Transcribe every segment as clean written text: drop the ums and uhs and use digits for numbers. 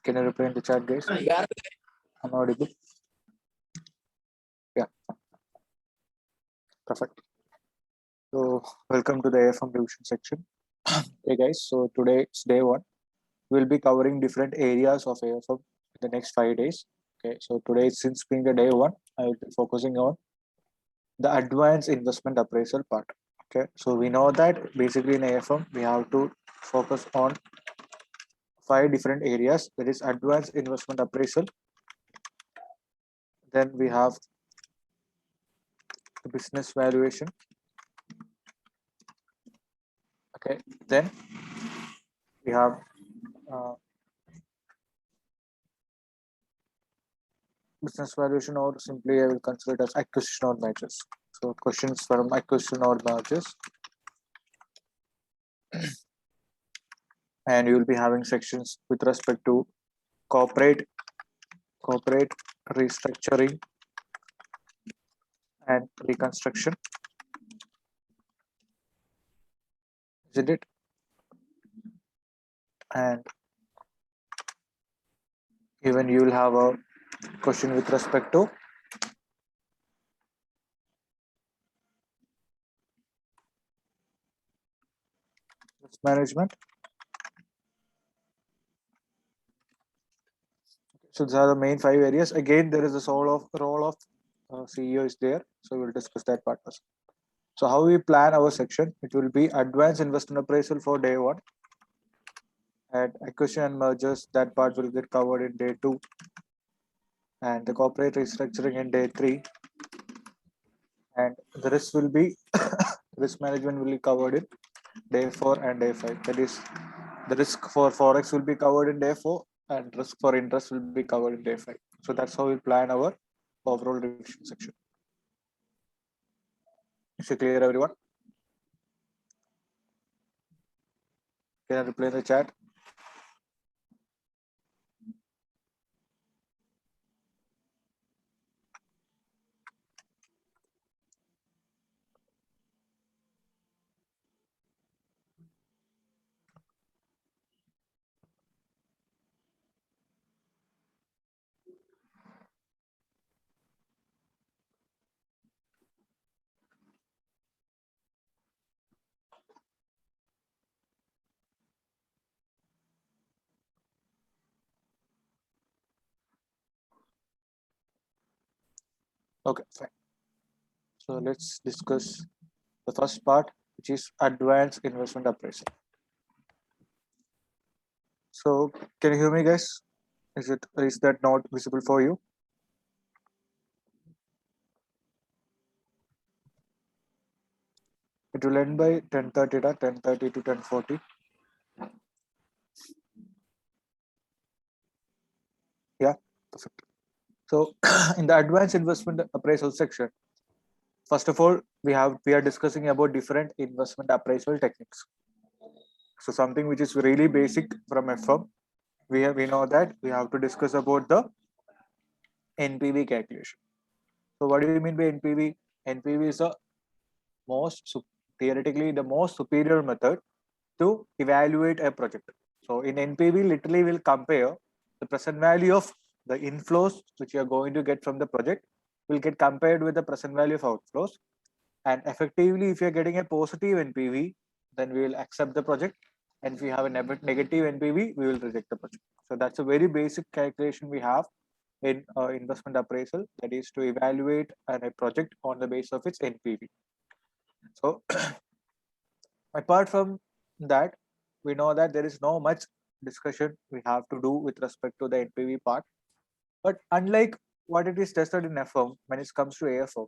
Can you reply in the chat, guys? I'm audible. Yeah, perfect. So, welcome to the AFM revision section. Hey, guys. So, today it's day one. We'll be covering different areas of AFM in the next 5 days. Okay, so today, since being the day one, I will be focusing on the advanced investment appraisal part. Okay, so we know that basically in AFM, we have to focus on 5 different areas. That is advanced investment appraisal. Then we have the business valuation. Okay, then we have uh, business valuation, or simply I will consider it as acquisition or mergers. So questions from acquisition or mergers, and you will be having sections with respect to corporate restructuring and reconstruction, isn't it? And even you will have a question with respect to risk management. So these are the main 5 areas. Again, there is a role of CEO is there. So we'll discuss that part first. So how we plan our section? It will be advanced investment appraisal for day one, and acquisition and mergers. That part will get covered in day two, and the corporate restructuring in day three, and the rest will be risk management will be covered in day four and day five. That is, the risk for forex will be covered in day four, and risk for interest will be covered in day five. So that's how we plan our overall revision section. Is it clear, everyone? Can I reply in the chat? Okay, fine. So let's discuss the first part, which is advanced investment appraisal. So can you hear me, guys? Is that not visible for you? It will end by 10:30, 10:30 to 10:40. Yeah, perfect. So in the advanced investment appraisal section, first of all, we are discussing about different investment appraisal techniques. So something which is really basic from FM, we know that we have to discuss about the NPV calculation. So what do you mean by NPV? NPV is a theoretically the most superior method to evaluate a project. So in NPV, literally we'll compare the present value of the inflows which you are going to get from the project will get compared with the present value of outflows. And effectively, if you're getting a positive NPV, then we will accept the project. And if you have a negative NPV, we will reject the project. So that's a very basic calculation we have in investment appraisal, that is to evaluate a project on the basis of its NPV. So apart from that, we know that there is no much discussion we have to do with respect to the NPV part. But unlike what it is tested in FM, when it comes to AFM,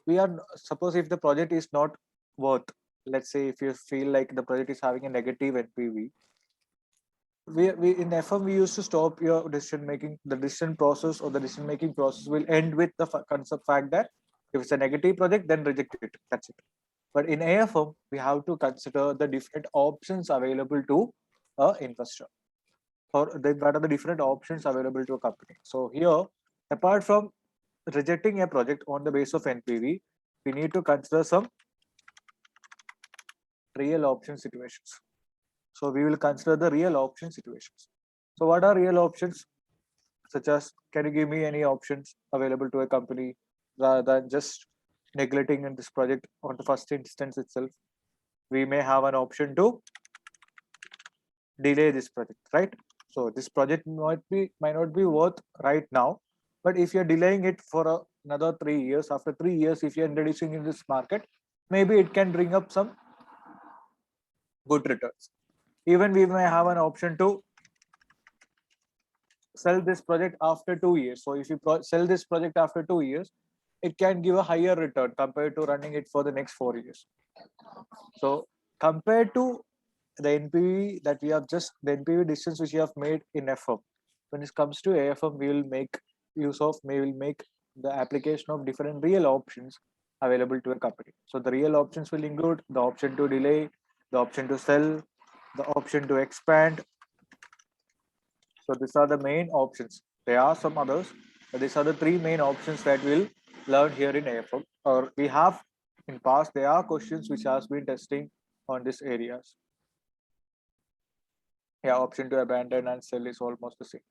we are suppose if the project is not worth, let's say if you feel like the project is having a negative NPV, we in FM we used to stop your decision making. The decision process or the decision making process will end with the concept fact that if it's a negative project, then reject it. That's it. But in AFM, we have to consider the different options available to a investor, or what are the different options available to a company. So here, apart from rejecting a project on the basis of NPV, we need to consider some real option situations. So we will consider the real option situations. So what are real options? Such as, can you give me any options available to a company rather than just neglecting in this project on the first instance itself? We may have an option to delay this project, right? So this project might not be worth right now, but if you're delaying it for another 3 years, after 3 years, if you're introducing in this market, maybe it can bring up some good returns. Even we may have an option to sell this project after 2 years. So if you sell this project after 2 years, it can give a higher return compared to running it for the next 4 years. So compared to the NPV that we have just the NPV decisions which we have made in FM, when it comes to AFM, we will make the application of different real options available to a company. So the real options will include the option to delay, the option to sell, the option to expand. So these are the main options. There are some others, but these are the three main options that we'll learn here in AFM. Or we have in past, there are questions which has been testing on these areas. Yeah, option to abandon and sell is almost the same.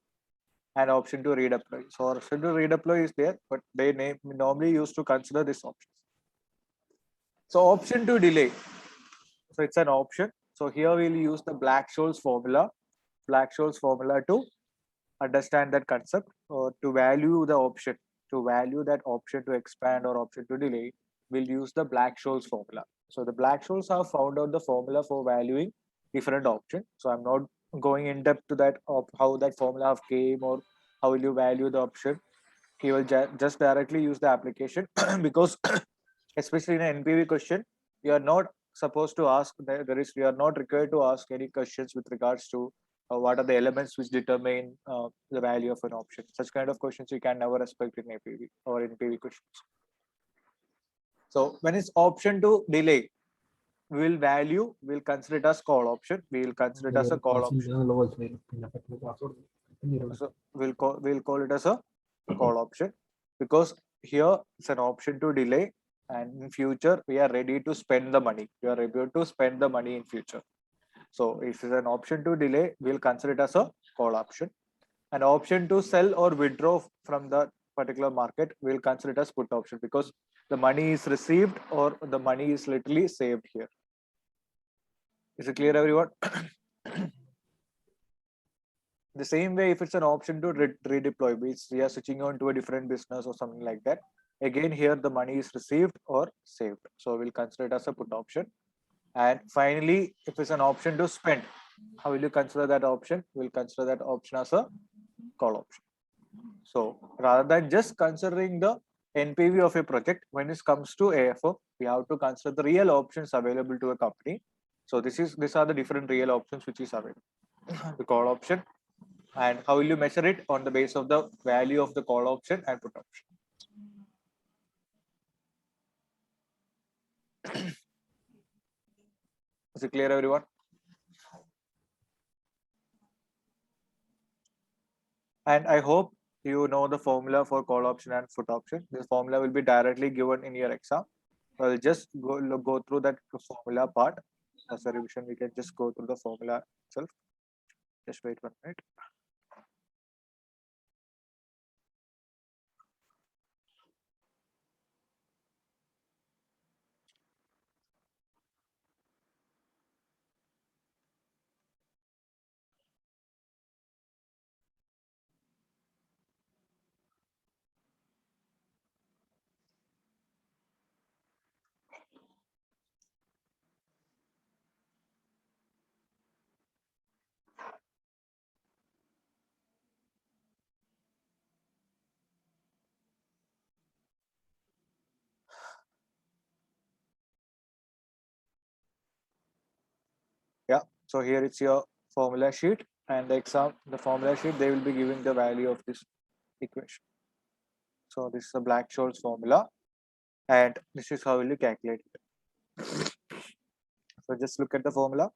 And option to redeploy. So option to redeploy is there, but they normally used to consider this option. So option to delay. So it's an option. So here we'll use the Black-Scholes formula. Black-Scholes formula to understand that concept, or to value the option. To value that option to expand or option to delay, we'll use the Black-Scholes formula. So the Black-Scholes have found out the formula for valuing different options. So I'm not going in depth to that of how that formula have came or how will you value the option. He will just directly use the application because especially in an NPV question, you are not supposed to ask, we are not required to ask any questions with regards to what are the elements which determine the value of an option. Such kind of questions you can never expect in APV or in PV questions. So when it's option to delay, we'll consider it as call option. We will consider it as a call option. So we'll call it as a call option, because here it's an option to delay, and in future we are ready to spend the money. We are able to spend the money in future. So if it's an option to delay, we'll consider it as a call option. An option to sell or withdraw from the particular market, we'll consider it as put option, because the money is received or the money is literally saved here. Is it clear, everyone? The same way, if it's an option to redeploy, which we are switching on to a different business or something like that, again here the money is received or saved. So we'll consider it as a put option. And finally, if it's an option to spend, how will you consider that option? We'll consider that option as a call option. So rather than just considering the NPV of a project, when it comes to AFO, we have to consider the real options available to a company. So these are the different real options which is available. The call option, and how will you measure it? On the base of the value of the call option and put option. Is it clear, everyone? And I hope you know the formula for call option and put option. This formula will be directly given in your exam. So I'll just go through that formula part. As a revision, we can just go through the formula itself. Just wait 1 minute. Yeah. So here it's your formula sheet, and the formula sheet, they will be giving the value of this equation. So this is a Black-Scholes formula, and this is how will you calculate it. So just look at the formula.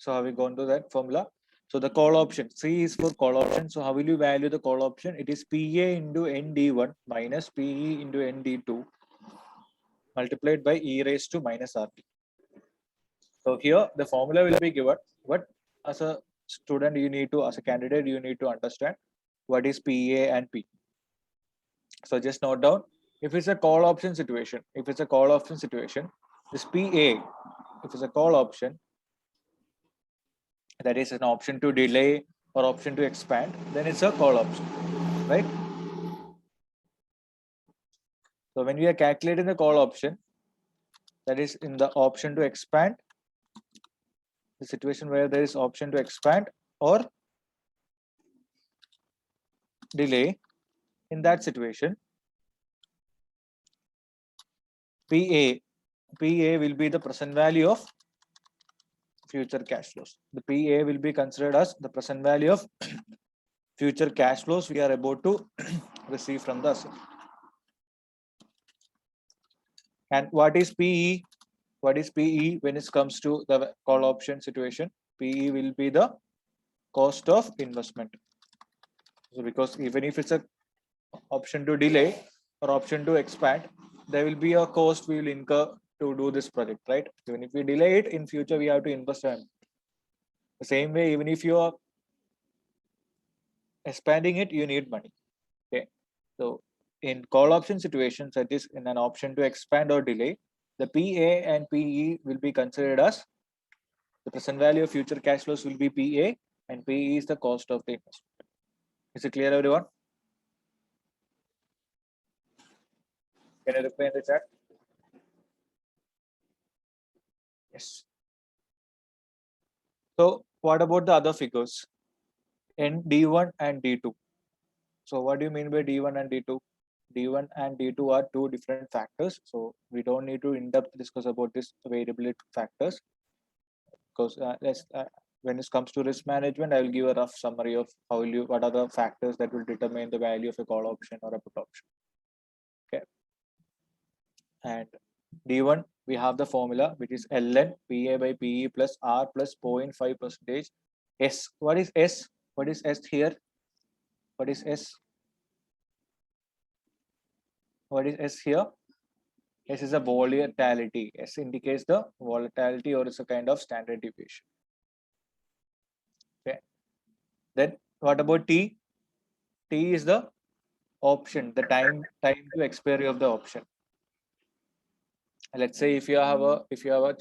So have we gone to that formula? So the call option, C is for call option. So how will you value the call option? It is PA into ND1 minus PE into ND2 multiplied by E raised to minus RT. So here the formula will be given, but as a student, you need to, as a candidate, you need to understand what is PA and P. So just note down, if it's a call option situation, this PA, if it's a call option, that is an option to delay or option to expand, then it's a call option, right? So when we are calculating the call option, that is in the option to expand, the situation where there is option to expand or delay, in that situation, PA will be the present value of future cash flows. The PA will be considered as the present value of future cash flows we are about to receive from the asset. And what is PE? What is PE when it comes to the call option situation? PE will be the cost of investment. So because even if it's a option to delay or option to expand, there will be a cost we will incur to do this project, right? Even if we delay it, in future we have to invest in. The same way, even if you are expanding it, you need money. Okay. So in call option situations, that is in an option to expand or delay, the PA and PE will be considered as the present value of future cash flows will be PA and PE is the cost of the investment. Is it clear, everyone? Can you reply in the chat? Yes. So what about the other figures? D1 and D2. So what do you mean by D1 and D2? D1 and D2 are two different factors. So we don't need to in-depth discuss about this variability factors because when it comes to risk management, I will give a rough summary of what are the factors that will determine the value of a call option or a put option. Okay. And D1, we have the formula which is ln PA by PE plus R plus 0.5 percentage. S. What is S? What is S here? What is S? What is S here? S is a volatility. S indicates the volatility or it's a kind of standard deviation. Okay. Then what about T? T is the option, the time to expiry of the option. Let's say if you have an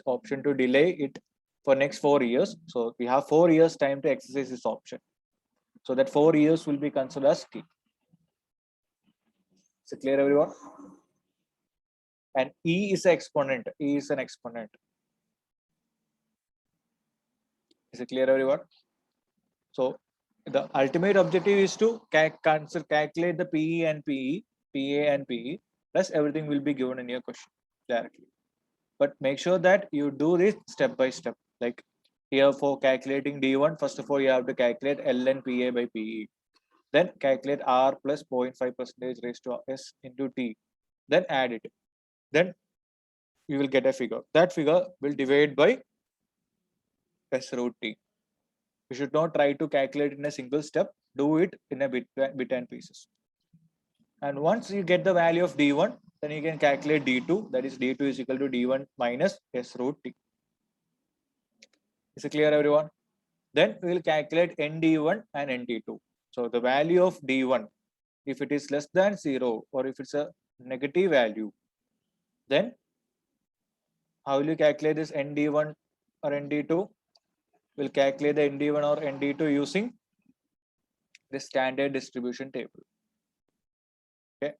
option to delay it for next 4 years, so we have 4 years time to exercise this option. So that 4 years will be considered as T. Is it clear, everyone? And E is an exponent. E is an exponent. Is it clear, everyone? So the ultimate objective is to calculate the PE and PE, PA and PE, plus everything will be given in your question directly. But make sure that you do this step by step. Like here for calculating D1, first of all, you have to calculate ln PA by PE. Then calculate R plus 0.5 percentage raised to S into T. Then add it. Then you will get a figure. That figure will divide by S root T. You should not try to calculate in a single step. Do it in a bit and pieces. And once you get the value of D1, then you can calculate D2. That is D2 is equal to D1 minus S root T. Is it clear, everyone? Then we will calculate ND1 and ND2. So the value of D1, if it is less than 0 or if it's a negative value, then how will you calculate this ND1 or ND2? We'll calculate the ND1 or ND2 using the standard distribution table. Okay.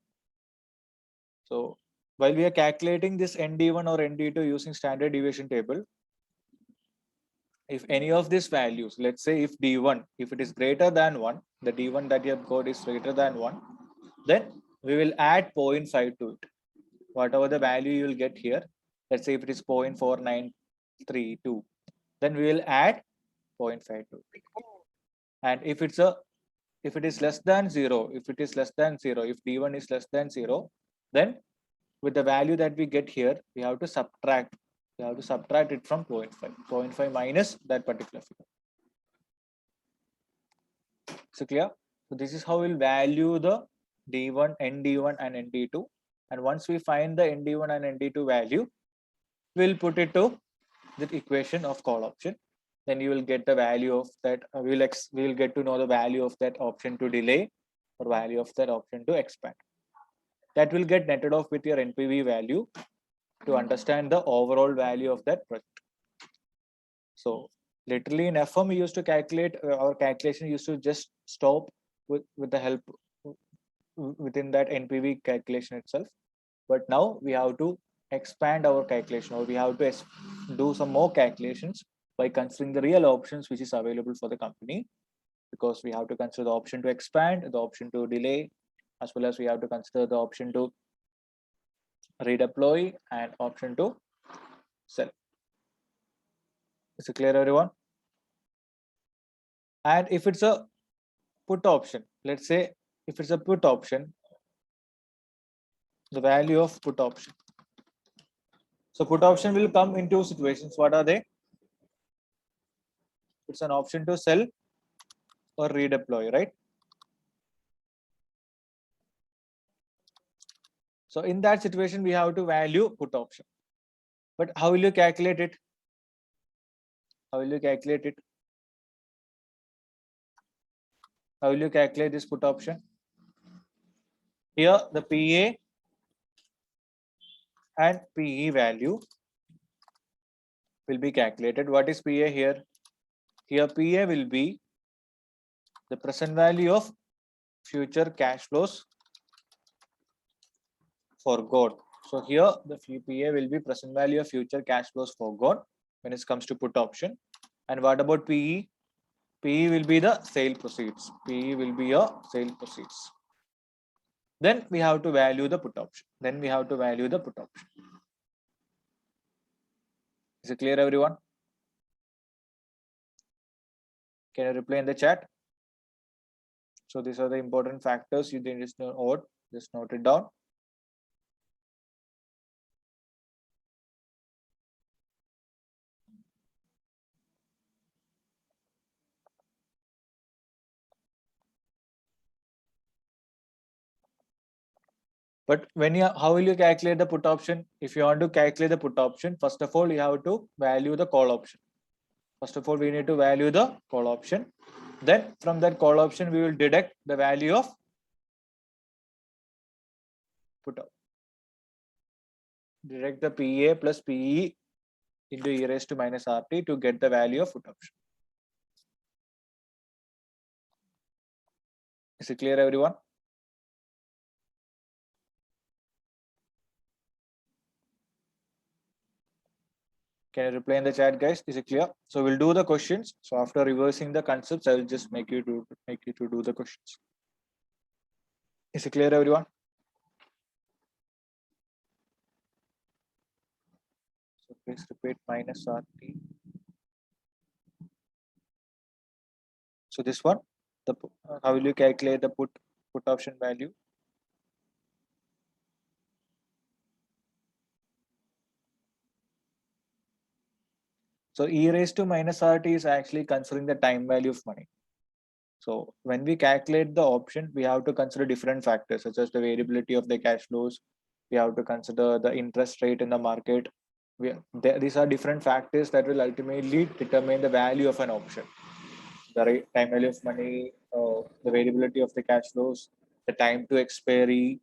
So while we are calculating this ND1 or ND2 using standard deviation table, if any of these values, let's say if D1, if it is greater than 1, the D1 that you have got is greater than 1, then we will add 0.5 to it. Whatever the value you will get here, let's say if it is 0.4932, then we will add 0.5 to it. And if it is less than 0, if D1 is less than 0, then with the value that we get here, we have to subtract You have to subtract it from 0.5. 0.5 minus that particular figure. So clear? So this is how we'll value the D1, ND1 and ND2. And once we find the ND1 and ND2 value, we'll put it to the equation of call option. Then you will get the value of that. We'll get to know the value of that option to delay or value of that option to expand. That will get netted off with your NPV value to understand the overall value of that project. So literally in FM, we used to calculate, our calculation used to just stop with the help within that NPV calculation itself. But now we have to expand our calculation, or we have to do some more calculations by considering the real options which is available for the company, because we have to consider the option to expand, the option to delay, as well as we have to consider the option to redeploy and option to sell. Is it clear, everyone? And if it's a put option, let's say if it's a put option, the value of put option. So put option will come in two situations. What are they? It's an option to sell or redeploy, right? So in that situation, we have to value put option. But how will you calculate it? How will you calculate it? How will you calculate this put option? Here, the PA and PE value will be calculated. What is PA here? Here, PA will be the present value of future cash flows forgone. So here, the PA will be present value of future cash flows forgone when it comes to put option. And what about PE? PE will be the sale proceeds. PE will be a sale proceeds. Then we have to value the put option. Is it clear, everyone? Can you reply in the chat? So these are the important factors you didn't just note. Just note it down. But how will you calculate the put option? If you want to calculate the put option, first of all, you have to value the call option. First of all, we need to value the call option. Then from that call option, we will deduct the value of put option. Direct the PA plus PE into e raised to minus RT to get the value of put option. Is it clear, everyone? Can you reply in the chat, guys? Is it clear? So we'll do the questions. So after reversing the concepts, I will just make you to do the questions. Is it clear, everyone? So please repeat minus RT. So this one, how will you calculate the put option value? So e raised to minus RT is actually considering the time value of money. So when we calculate the option, we have to consider different factors such as the variability of the cash flows. We have to consider the interest rate in the market. These are different factors that will ultimately determine the value of an option. The time value of money, the variability of the cash flows, the time to expiry.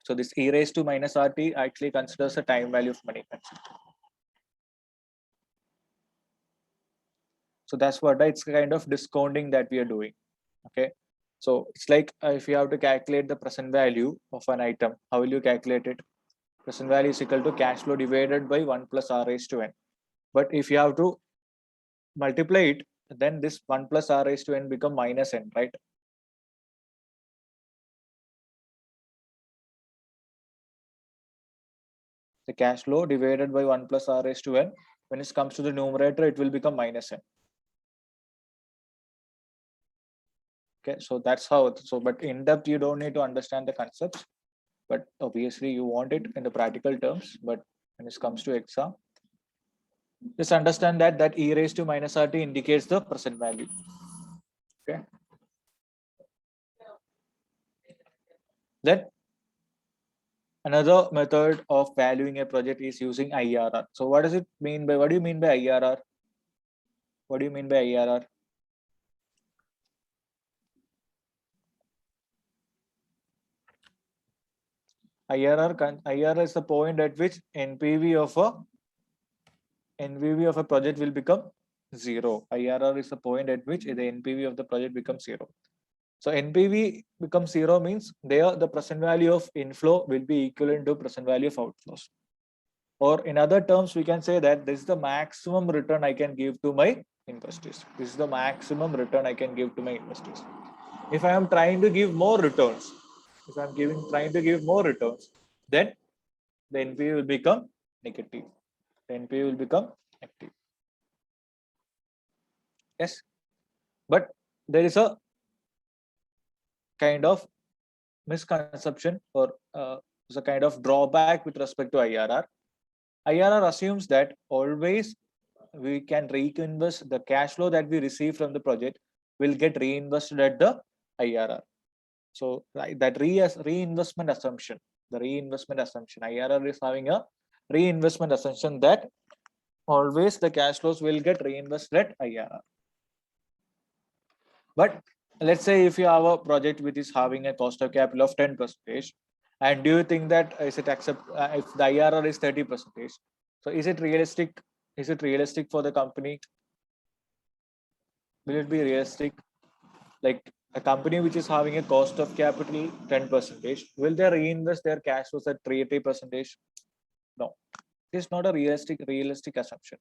So this e raised to minus RT actually considers the time value of money. So that's what it's kind of discounting that we are doing. Okay. So it's like if you have to calculate the present value of an item, how will you calculate it? Present value is equal to cash flow divided by 1 plus R raised to n. But if you have to multiply it, then this 1 plus R raised to n become minus n, right? The cash flow divided by 1 plus R raised to n, when it comes to the numerator, it will become minus n. Okay, so that's how. So, but in depth, you don't need to understand the concepts, but obviously you want it in the practical terms. But when it comes to exam, Just understand that e raised to minus RT indicates the present value. Okay. Then another method of valuing a project is using IRR. So what does it mean by, what do you mean by IRR? What do you mean by IRR? IRR is the point at which NPV of a project will become zero. IRR is the point at which the NPV of the project becomes zero. So NPV becomes zero means there the present value of inflow will be equivalent to present value of outflows. Or in other terms, we can say that this is the maximum return I can give to my investors. This is the maximum return I can give to my investors. If I am trying to give more returns, trying to give more returns, then the NPV will become negative. The NPV will become negative. Yes, but there is a kind of misconception or a kind of drawback with respect to IRR. IRR assumes that always we can reinvest the cash flow that we receive from the project will get reinvested at the IRR. So that reinvestment assumption, IRR is having a reinvestment assumption that always the cash flows will get reinvested at IRR. But let's say if you have a project which is having a cost of capital of 10%, and do you think that is it accept if the IRR is 30%? So is it realistic? Is it realistic for the company? Will it be realistic? Like a company which is having a cost of capital 10%, will they reinvest their cash flows at 30%? No, it's not a realistic assumption,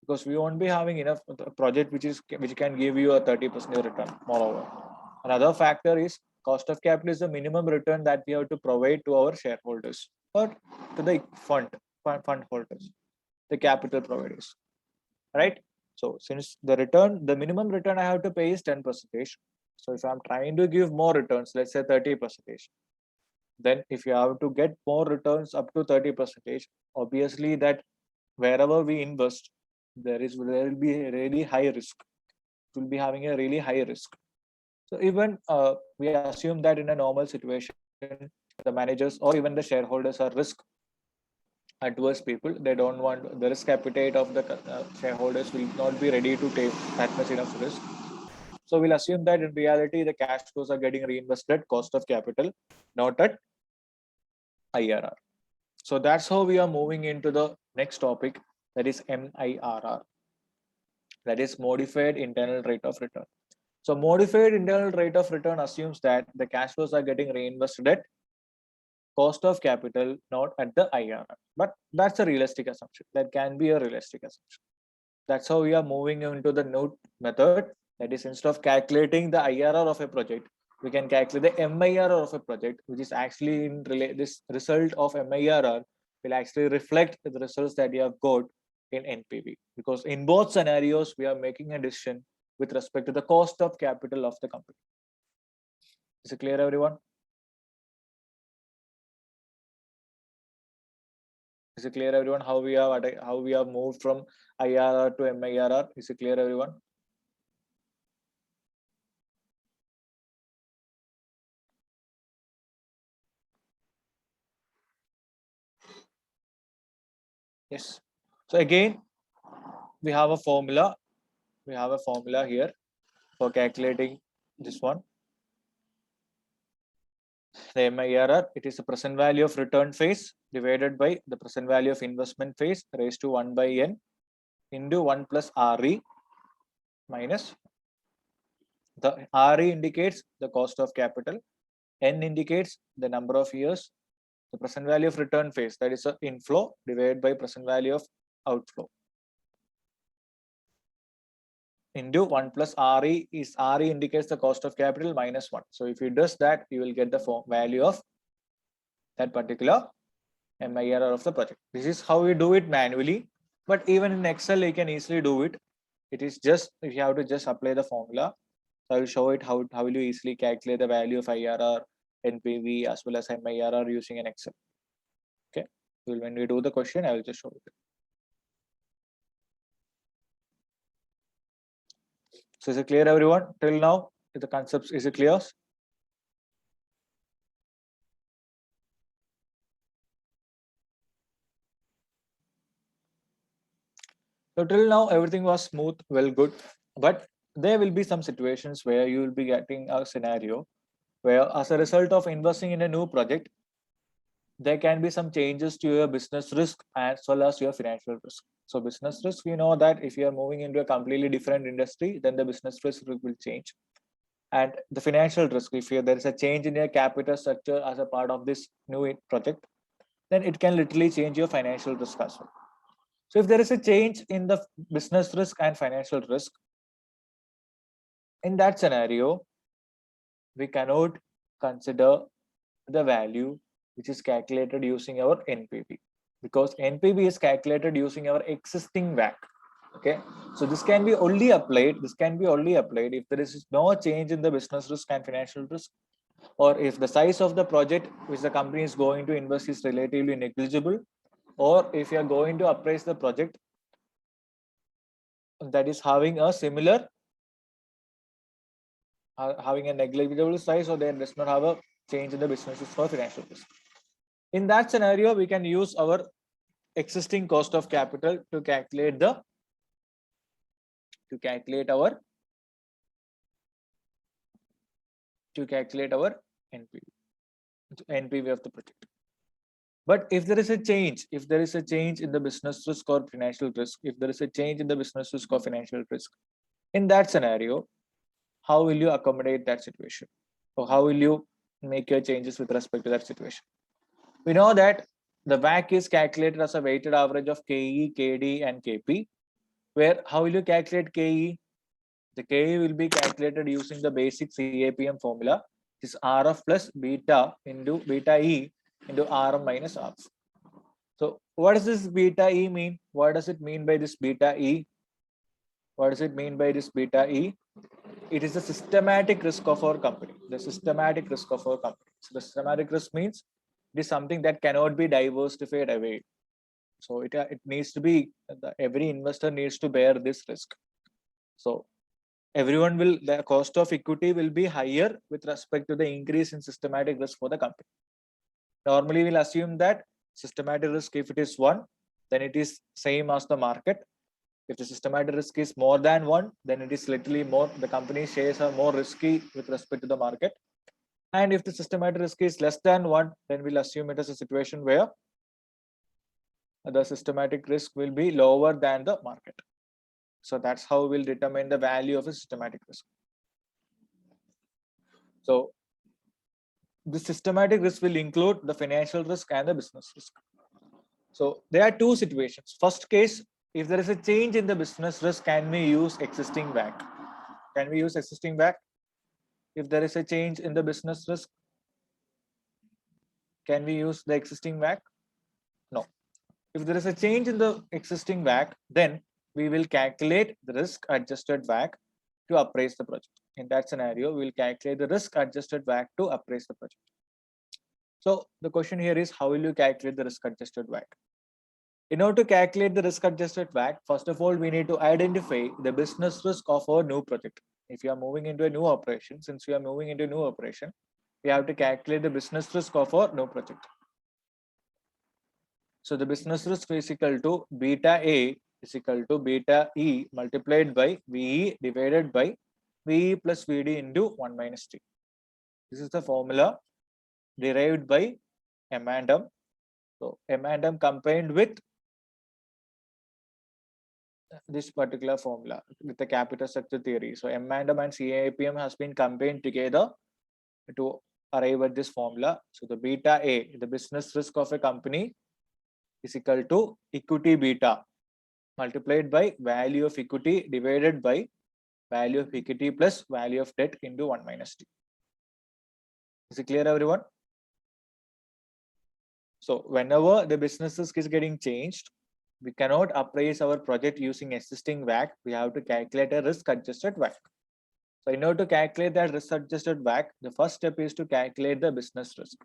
because we won't be having enough project which can give you a 30% return. Moreover, another factor is cost of capital is the minimum return that we have to provide to our shareholders or to the fund holders, the capital providers, right? So since the minimum return I have to pay is 10%. So if I'm trying to give more returns, let's say 30%, then if you have to get more returns up to 30%, obviously that wherever we invest, there will be a really high risk. It will be having a really high risk. So even we assume that in a normal situation, the managers or even the shareholders are risk adverse people. They don't want the risk appetite of the shareholders will not be ready to take that much enough risk. So we'll assume that in reality, the cash flows are getting reinvested cost of capital, not at IRR. So that's how we are moving into the next topic, that is MIRR, that is modified internal rate of return. So modified internal rate of return assumes that the cash flows are getting reinvested at cost of capital, not at the IRR. But that's a realistic assumption. That can be a realistic assumption. That's how we are moving into the new method. That is, instead of calculating the IRR of a project, we can calculate the MIRR of a project, which is actually this result of MIRR will actually reflect the results that you have got in NPV. Because in both scenarios, we are making a decision with respect to the cost of capital of the company. Is it clear, everyone? Is it clear, everyone, how we have moved from IRR to MIRR? Is it clear, everyone? Yes. So again, we have a formula. We have a formula here for calculating this one. The MIRR, it is the present value of return phase divided by the present value of investment phase raised to 1 by n into 1 plus RE minus the RE indicates the cost of capital, n indicates the number of years, the present value of return phase, that is the inflow, divided by present value of outflow, into 1 plus RE is RE indicates the cost of capital minus 1. So if you does that, you will get the value of that particular MIRR of the project. This is how we do it manually, but even in Excel, you can easily do it. It is just, if you have to just apply the formula. So I will show it how will you easily calculate the value of IRR, NPV as well as MIRR using an Excel. Okay. When we do the question, I will just show it. So is it clear, everyone? Till now, the concepts, is it clear? So till now, everything was smooth, well, good. But there will be some situations where you will be getting a scenario where, as a result of investing in a new project, there can be some changes to your business risk as well as your financial risk. So business risk, we know that if you are moving into a completely different industry, then the business risk will change. And the financial risk, if there is a change in your capital structure as a part of this new project, then it can literally change your financial risk as well. So if there is a change in the business risk and financial risk, in that scenario, we cannot consider the value which is calculated using our NPV, because NPV is calculated using our existing WACC. Okay, so this can be only applied if there is no change in the business risk and financial risk, or if the size of the project which the company is going to invest is relatively negligible, or if you are going to appraise the project that is having a similar having a negligible size, or then does not have a change in the business risk or financial risk. In that scenario, we can use our existing cost of capital to calculate our NPV of the project. But if there is a change in the business risk or financial risk, in that scenario, how will you accommodate that situation? Or how will you make your changes with respect to that situation? We know that the WACC is calculated as a weighted average of KE, KD, and KP, where how will you calculate KE? The KE will be calculated using the basic CAPM formula, which is RF plus beta into beta E into RM minus RF. So what does this beta E mean? What does it mean by this beta E? It is the systematic risk of our company. So the systematic risk means it is something that cannot be diversified away. So it needs to be, every investor needs to bear this risk. So the cost of equity will be higher with respect to the increase in systematic risk for the company. Normally, we'll assume that systematic risk, if it is 1, then it is same as the market. If the systematic risk is more than 1, then it is literally more, the company's shares are more risky with respect to the market. And if the systematic risk is less than 1, then we'll assume it as a situation where the systematic risk will be lower than the market. So that's how we'll determine the value of a systematic risk. So the systematic risk will include the financial risk and the business risk. So there are two situations. First case, if there is a change in the business risk, can we use existing WACC? If there is a change in the business risk, can we use the existing WACC? No. If there is a change in the existing WACC, then we will calculate the risk adjusted WACC to appraise the project. In that scenario, we will calculate the risk adjusted WACC to appraise the project. So the question here is, how will you calculate the risk adjusted WACC? In order to calculate the risk adjusted WACC, first of all, we need to identify the business risk of our new project. If you are moving into a new operation, we have to calculate the business risk of our new project. So the business risk is equal to beta A is equal to beta E multiplied by VE divided by VE plus VD into 1 minus T. This is the formula derived by M&M. So M&M combined with this particular formula with the capital structure theory. So M&M and CAPM has been combined together to arrive at this formula. So the beta A, the business risk of a company, is equal to equity beta multiplied by value of equity divided by value of equity plus value of debt into 1 minus T. Is it clear, everyone? So whenever the business risk is getting changed, we cannot appraise our project using existing WACC. We have to calculate a risk adjusted WACC. So in order to calculate that risk adjusted WACC, the first step is to calculate the business risk.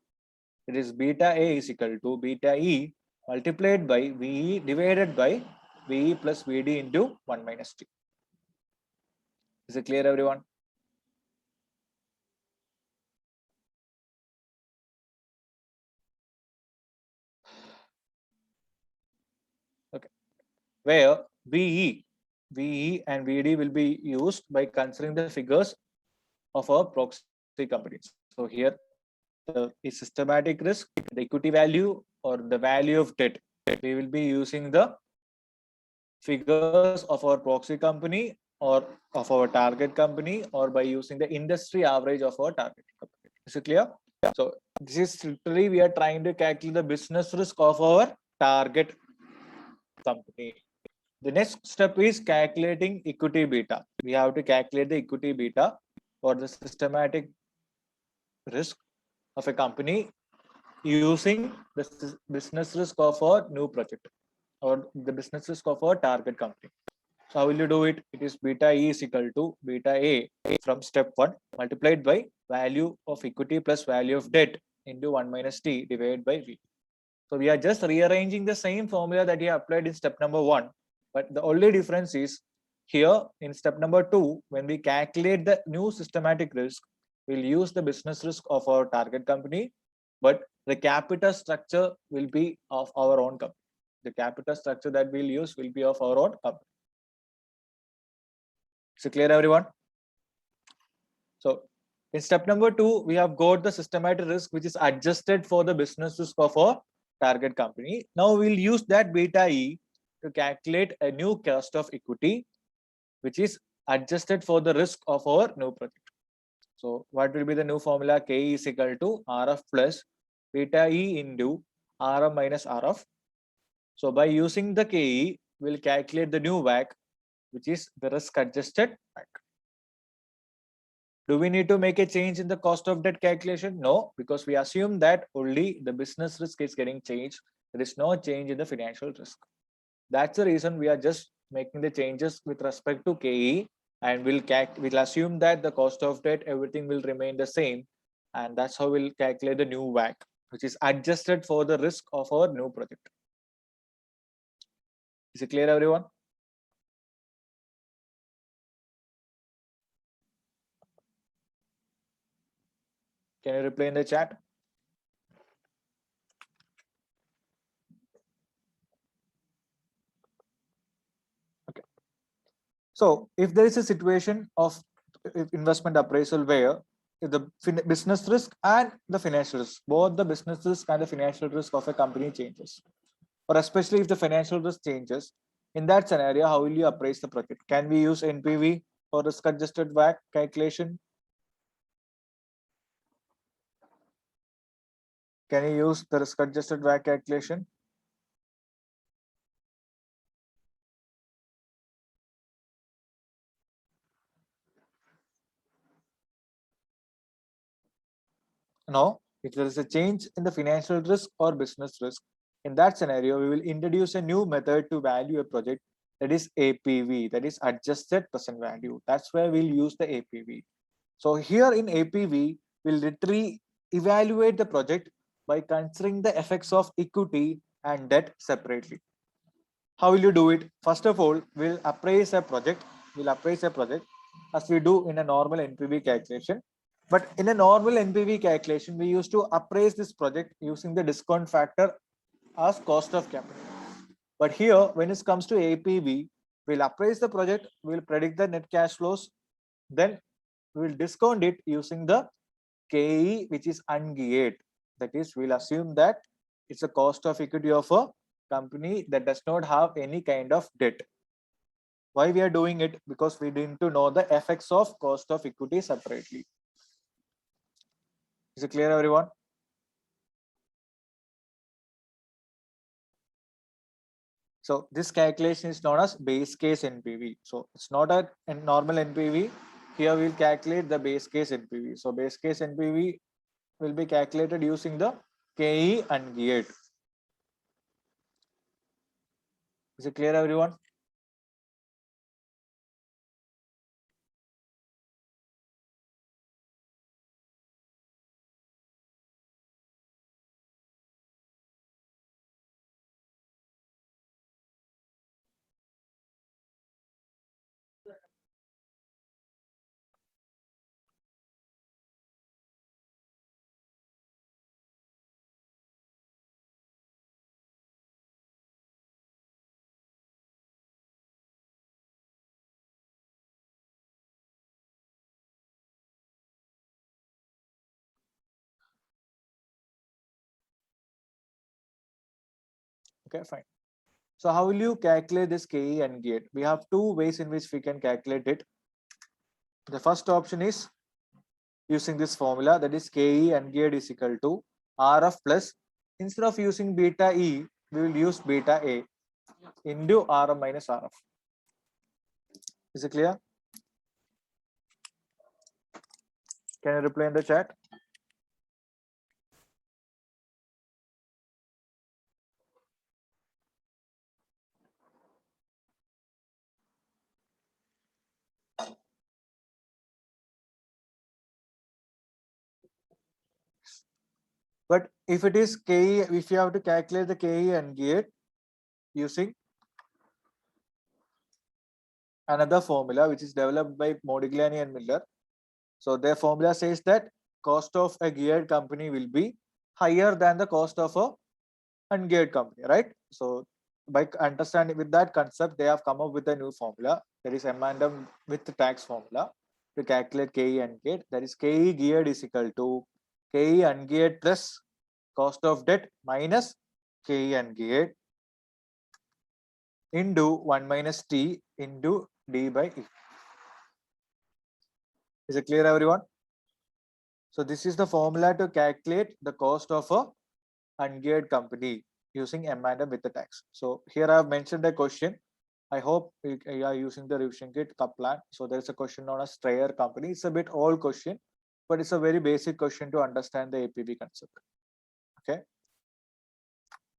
It is beta A is equal to beta E multiplied by VE divided by VE plus VD into 1 minus T. Is it clear, everyone? Okay. Where VE and VD will be used by considering the figures of our proxy companies. So here the systematic risk, the equity value or the value of debt. We will be using the figures of our proxy company or of our target company, or by using the industry average of our target company. Is it clear? So this is literally we are trying to calculate the business risk of our target company. The next step is calculating equity beta. We have to calculate the equity beta for the systematic risk of a company using the business risk of our new project or the business risk of our target company. So how will you do it? It is beta E is equal to beta A from step 1 multiplied by value of equity plus value of debt into 1 minus T divided by V. So we are just rearranging the same formula that we applied in step number 1, but the only difference is here in step number 2, when we calculate the new systematic risk, we'll use the business risk of our target company, but the capital structure will be of our own company. The capital structure that we'll use will be of our own company. Is it clear, everyone? So in step number 2, we have got the systematic risk, which is adjusted for the business risk of our target company. Now we'll use that beta E to calculate a new cost of equity, which is adjusted for the risk of our new project. So what will be the new formula? K is equal to RF plus beta E into RM minus RF. So by using the KE, we'll calculate the new WACC, which is the risk adjusted WACC. Do we need to make a change in the cost of debt calculation? No, because we assume that only the business risk is getting changed. There is no change in the financial risk. That's the reason we are just making the changes with respect to KE, and we'll assume that the cost of debt, everything will remain the same. And that's how we'll calculate the new WACC, which is adjusted for the risk of our new project. Is it clear, everyone? Can you reply in the chat? Okay. So if there is a situation of investment appraisal where the business risk and the financial risk, both the business risk and the financial risk of a company changes, or especially if the financial risk changes, in that scenario, how will you appraise the project? Can we use NPV or risk adjusted WACC calculation? Can you use the risk adjusted WACC calculation? No. If there is a change in the financial risk or business risk, in that scenario, we will introduce a new method to value a project, that is APV, that is adjusted present value. That's where we'll use the APV. So here in APV, we'll literally evaluate the project by considering the effects of equity and debt separately. How will you do it? First of all, we'll appraise a project. We'll appraise a project as we do in a normal NPV calculation. But in a normal NPV calculation, we used to appraise this project using the discount factor as cost of capital. But here, when it comes to APV, we'll appraise the project, we'll predict the net cash flows, then we will discount it using the KE, which is ungeared. That is, we'll assume that it's a cost of equity of a company that does not have any kind of debt. Why we are doing it? Because we need to know the effects of cost of equity separately. Is it clear, everyone? So this calculation is known as base case NPV. So it's not a normal NPV. Here we'll calculate the base case NPV. So base case NPV will be calculated using the KE ungeared. Is it clear, everyone? Okay, fine. So how will you calculate this KE and gate? We have two ways in which we can calculate it. The first option is using this formula, that is KE and gate is equal to RF plus, instead of using beta E, we will use beta A into RM minus RF. Is it clear? Can you reply in the chat? But if it is KE, if you have to calculate the KE and gate using another formula which is developed by Modigliani and Miller. So their formula says that cost of a geared company will be higher than the cost of a ungeared company, right? So by understanding with that concept, they have come up with a new formula, that is M&M with the tax formula to calculate KE and gate. That is KE geared is equal to KE ungeared plus cost of debt minus KE ungeared into 1 minus T into D by E. Is it clear, everyone? So this is the formula to calculate the cost of a ungeared company using M&M with the tax. So here I have mentioned a question. I hope you are using the revision kit Kaplan. So there's a question on a Strayer company. It's a bit old question, but it's a very basic question to understand the APB concept. Okay.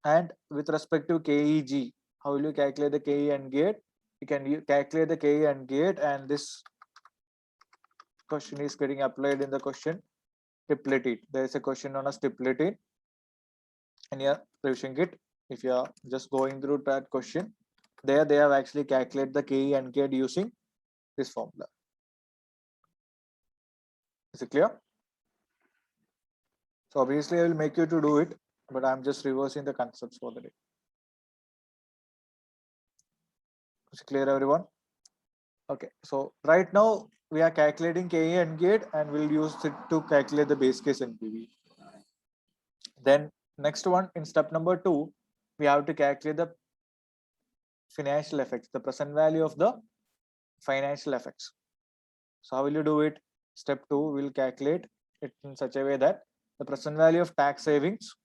And with respect to KEG, how will you calculate the KE and gate? You can calculate the KE and gate, and this question is getting applied in the question. Stipulate it. There is a question on a stipulate it in your revision kit. If you are just going through that question, there they have actually calculated the KE and gate using this formula. Is it clear? So obviously I will make you to do it, but I'm just reversing the concepts for the day. Is it clear, everyone? Okay, so right now we are calculating KE and gate, and we'll use it to calculate the base case NPV. Then next one, in step number 2, we have to calculate the financial effects, the present value of the financial effects. So how will you do it? Step 2, we'll calculate it in such a way that the present value of tax savings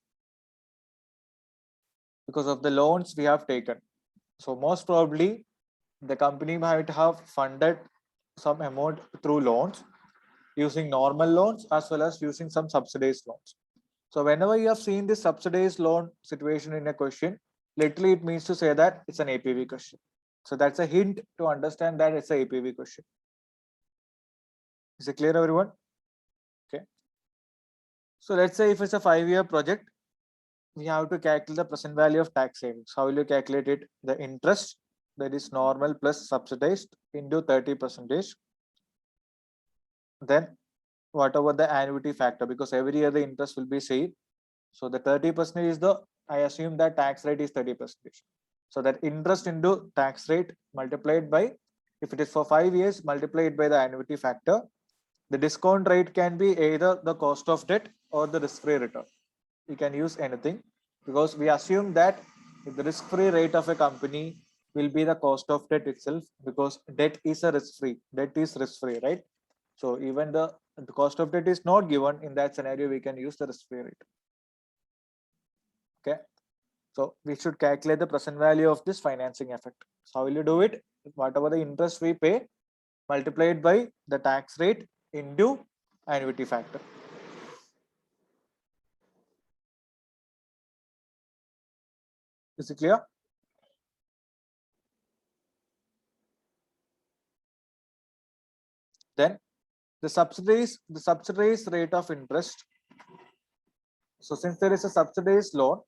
because of the loans we have taken. So most probably the company might have funded some amount through loans, using normal loans as well as using some subsidized loans. So whenever you have seen this subsidized loan situation in a question, literally it means to say that it's an APV question. So that's a hint to understand that it's a APV question. Is it clear, everyone? Okay. So let's say if it's a 5-year project, we have to calculate the present value of tax savings. How will you calculate it? The interest, that is normal plus subsidized, into 30%. Then whatever the annuity factor, because every year the interest will be same. So the 30% is the, I assume that tax rate is 30%. So that interest into tax rate multiplied by, if it is for 5 years, multiplied by the annuity factor. The discount rate can be either the cost of debt or the risk-free return. You can use anything, because we assume that the risk-free rate of a company will be the cost of debt itself, because debt is a risk-free. Debt is risk-free, right? So even the cost of debt is not given, in that scenario, we can use the risk-free rate. Okay. So we should calculate the present value of this financing effect. So how will you do it? Whatever the interest we pay multiplied by the tax rate into annuity factor. Is it clear? Then the subsidies rate of interest. So since there is a subsidized loan,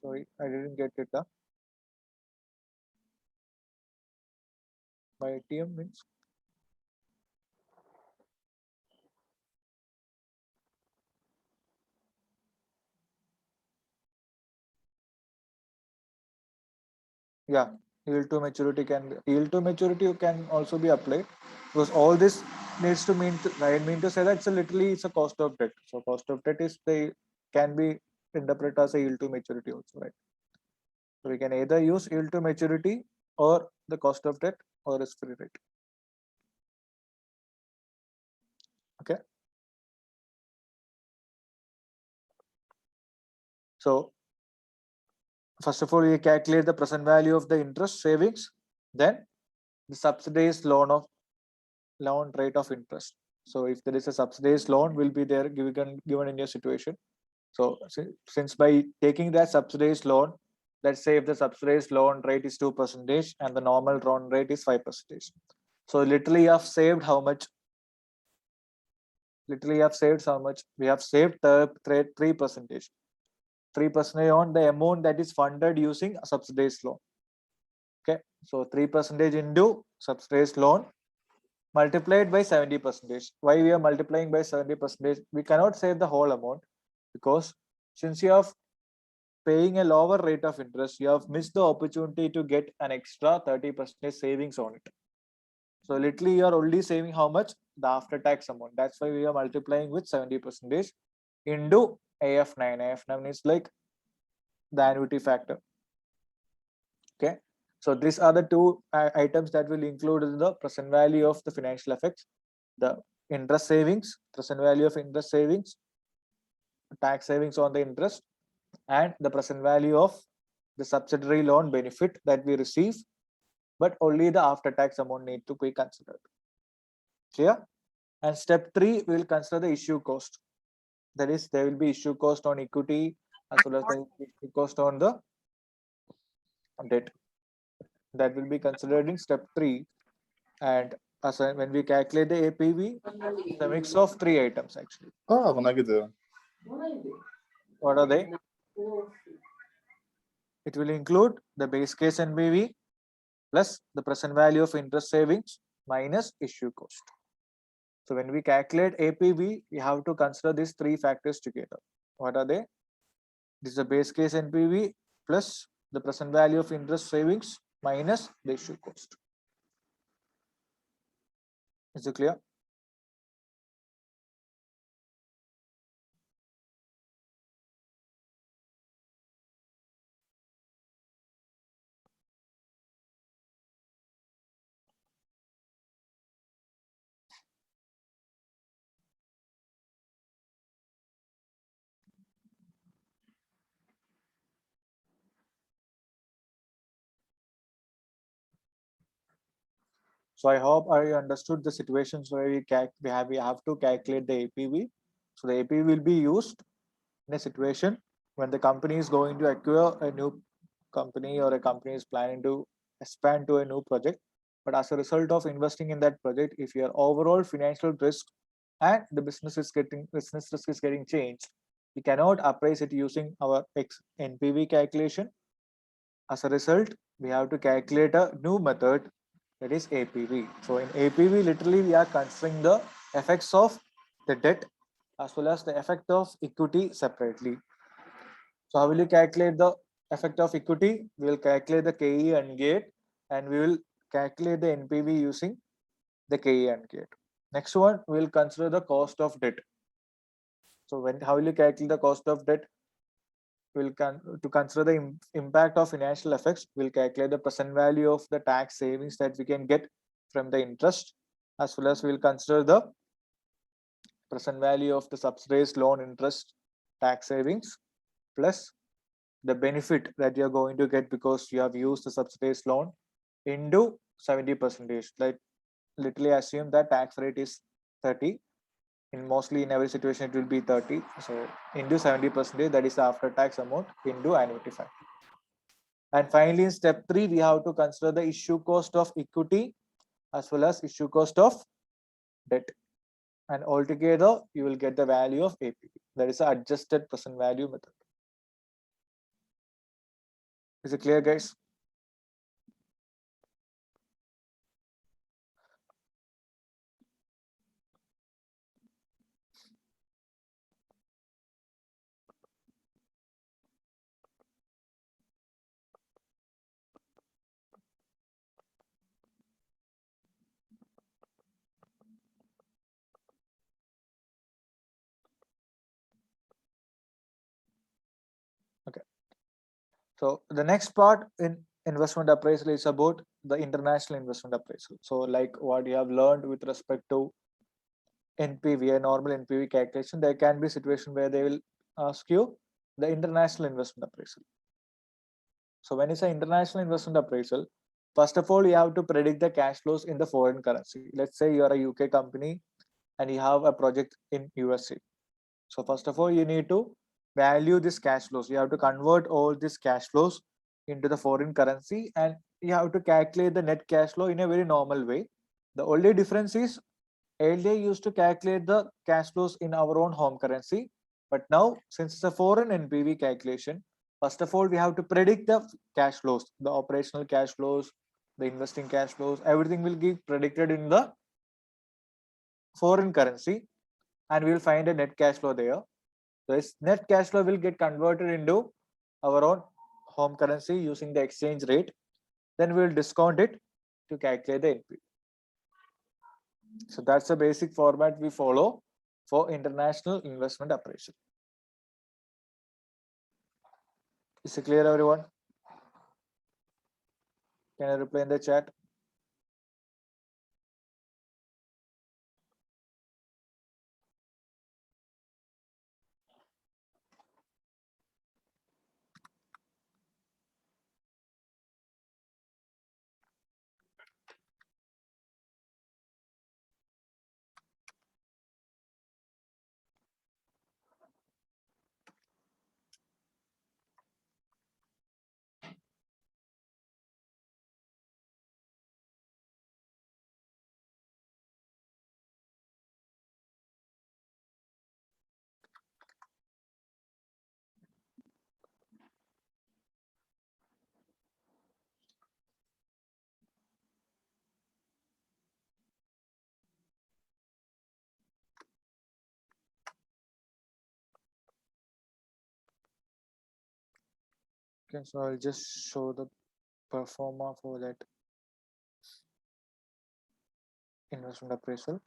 sorry, I didn't get it. My ATM means, yeah, yield to maturity can also be applied, because all this needs to mean to, I mean to say that it's a cost of debt. So cost of debt is the can be interpreted as a yield to maturity also, right? So we can either use yield to maturity or the cost of debt or risk-free rate. Okay. So first of all, we calculate the present value of the interest savings, then the subsidized loan rate of interest. So if there is a subsidized loan, will be there given in your situation. So since by taking that subsidized loan, let's say if the subsidized loan rate is 2% and the normal loan rate is 5%. So literally you have saved how much? Literally you have saved how much? We have saved 3%. 3% on the amount that is funded using a subsidized loan. Okay, so 3% into subsidized loan multiplied by 70%. Why we are multiplying by 70%? We cannot save the whole amount because since you have paying a lower rate of interest, you have missed the opportunity to get an extra 30% savings on it. So literally you are only saving how much? The after tax amount. That's why we are multiplying with 70% into AF9. AF9 is like the annuity factor. Okay. So these are the two items that will include in the present value of the financial effects: the interest savings, present value of interest savings, tax savings on the interest, and the present value of the subsidiary loan benefit that we receive, but only the after tax amount need to be considered. Clear? And step 3, we will consider the issue cost. That is, there will be issue cost on equity as well as the issue cost on the debt. That will be considered in step 3. And when we calculate the APV, it's a mix of 3 items actually. What are they? It will include the base case NBV plus the present value of interest savings minus issue cost. So when we calculate APV, we have to consider these 3 factors together. What are they? This is the base case NPV plus the present value of interest savings minus the issue cost. Is it clear? So I hope I understood the situations where we have to calculate the APV. So the APV will be used in a situation when the company is going to acquire a new company or a company is planning to expand to a new project. But as a result of investing in that project, if your overall financial risk and the business risk is getting changed, we cannot appraise it using our NPV calculation. As a result, we have to calculate a new method, that is APV. So in APV, literally we are considering the effects of the debt as well as the effect of equity separately. So how will you calculate the effect of equity? We will calculate the KE and gate, and we will calculate the NPV using the KE and gate. Next one, we will consider the cost of debt. So how will you calculate the cost of debt? To consider the impact of financial effects, we'll calculate the present value of the tax savings that we can get from the interest, as well as we'll consider the present value of the subsidized loan interest tax savings plus the benefit that you're going to get because you have used the subsidized loan into 70%. Like literally assume that tax rate is 30. Mostly in every situation it will be 30. So into 70%, that is the after tax amount into annuity factor. And finally, in step 3, we have to consider the issue cost of equity as well as issue cost of debt. And altogether, you will get the value of APV. That is the adjusted present value method. Is it clear, guys? So the next part in investment appraisal is about the international investment appraisal. So like what you have learned with respect to NPV, a normal NPV calculation, there can be a situation where they will ask you the international investment appraisal. So when it's an international investment appraisal, first of all, you have to predict the cash flows in the foreign currency. Let's say you are a UK company and you have a project in USA. So first of all, you need to value this cash flows. You have to convert all these cash flows into the foreign currency, and you have to calculate the net cash flow in a very normal way. The only difference is earlier used to calculate the cash flows in our own home currency, but now since it's a foreign NPV calculation, first of all, we have to predict the cash flows, the operational cash flows, the investing cash flows, everything will be predicted in the foreign currency, and we will find a net cash flow there. So this net cash flow will get converted into our own home currency using the exchange rate. Then we will discount it to calculate the NPV. So that's the basic format we follow for international investment appraisal. Is it clear, everyone? Can I reply in the chat? Okay, so I'll just show the performer for that investment appraisal.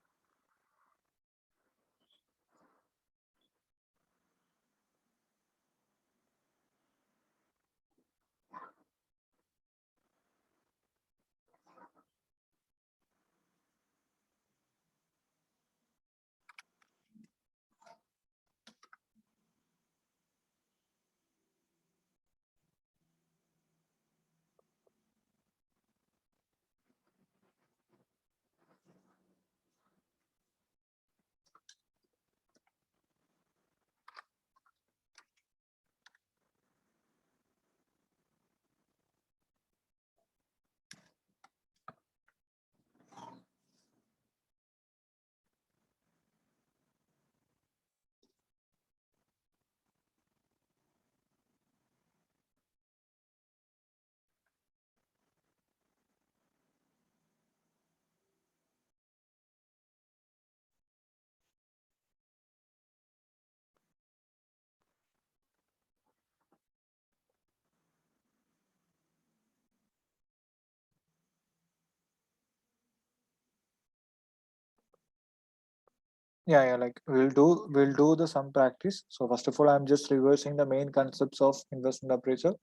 Yeah, like we'll do the some practice. So first of all, I'm just reversing the main concepts of investment appraisal.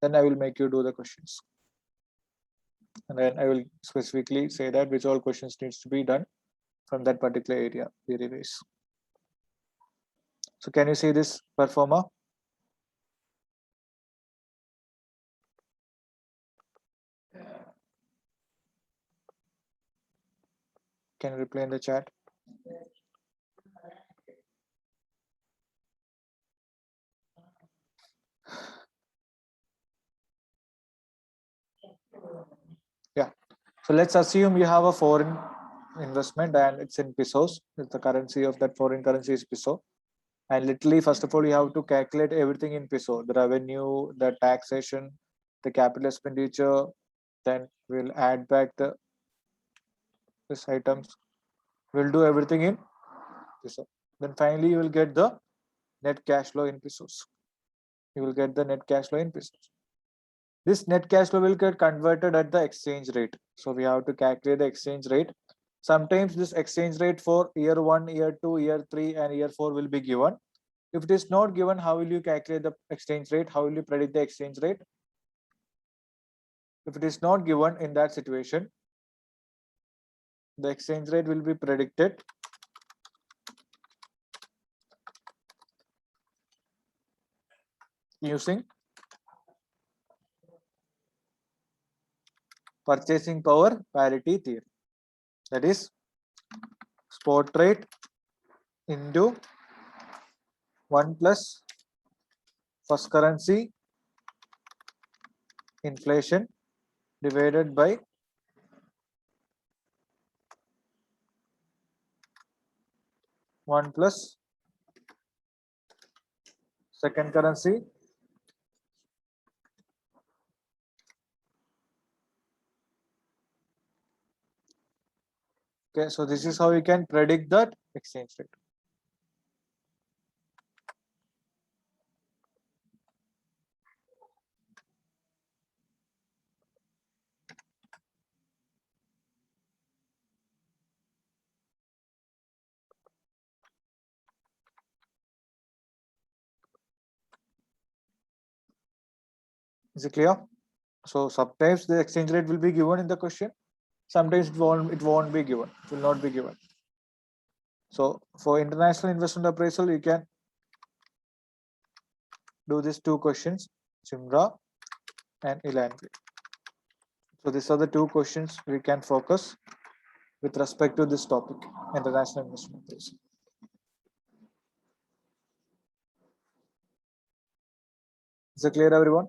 Then I will make you do the questions. And then I will specifically say that which all questions needs to be done from that particular area we revise. So can you see this performer? Can you reply in the chat? Yeah. So let's assume you have a foreign investment and it's in pesos. The currency of that foreign currency is peso. And literally, first of all, you have to calculate everything in peso: the revenue, the taxation, the capital expenditure. Then we'll add back this items. We'll do everything in peso. Then finally, you will get the net cash flow in pesos. You will get the net cash flow in pesos. This net cash flow will get converted at the exchange rate. So we have to calculate the exchange rate. Sometimes this exchange rate for year 1, year 2, year 3, and year 4 will be given. If it is not given, how will you calculate the exchange rate? How will you predict the exchange rate? If it is not given, in that situation, the exchange rate will be predicted using purchasing power parity theorem. That is spot rate into 1 plus first currency inflation divided by 1 plus second currency Okay, so this is how you can predict that exchange rate. Is it clear? So sometimes the exchange rate will be given in the question. Sometimes it won't be given. It will not be given. So for international investment appraisal, you can do these two questions, Simra and Elanvi. So these are the two questions we can focus with respect to this topic, international investment appraisal. Is it clear, everyone?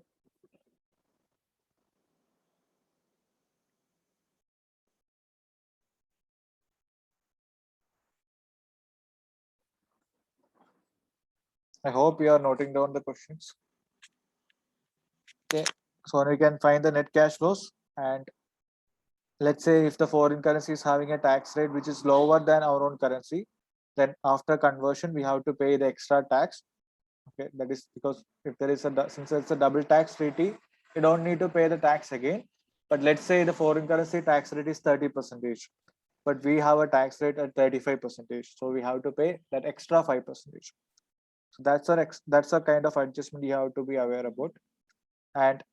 I hope you are noting down the questions. Okay, so we can find the net cash flows, and let's say if the foreign currency is having a tax rate which is lower than our own currency, then after conversion we have to pay the extra tax. Okay, that is because if there is since it's a double tax treaty, you don't need to pay the tax again. But let's say the foreign currency tax rate is 30%, but we have a tax rate at 35%, so we have to pay that extra 5%. So that's a kind of adjustment you have to be aware about. And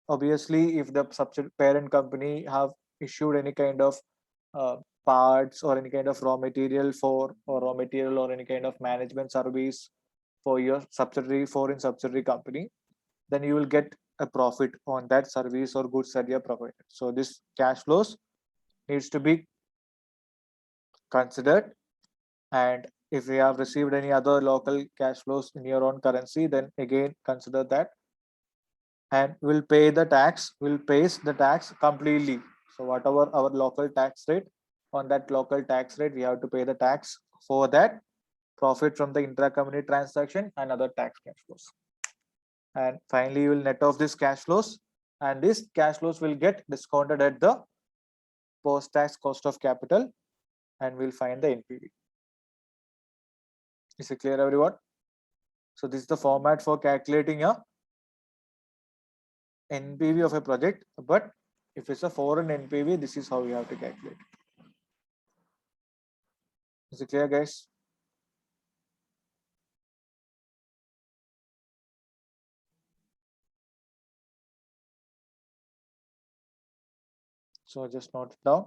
obviously, if the parent company have issued any kind of parts or any kind of raw material or any kind of management service for your foreign subsidiary company, then you will get a profit on that service or goods that you are provided. So this cash flows needs to be considered. And if you have received any other local cash flows in your own currency, then again consider that, and will pay the tax, will pays the tax completely. So whatever our local tax rate, on that local tax rate we have to pay the tax for that profit from the intra-company transaction and other tax cash flows. And finally you will net off this cash flows, and this cash flows will get discounted at the post-tax cost of capital, and we'll find the NPV. Is it clear, everyone? So this is the format for calculating a NPV of a project, but if it's a foreign NPV, this is how you have to calculate. Is it clear, guys? So just note it down.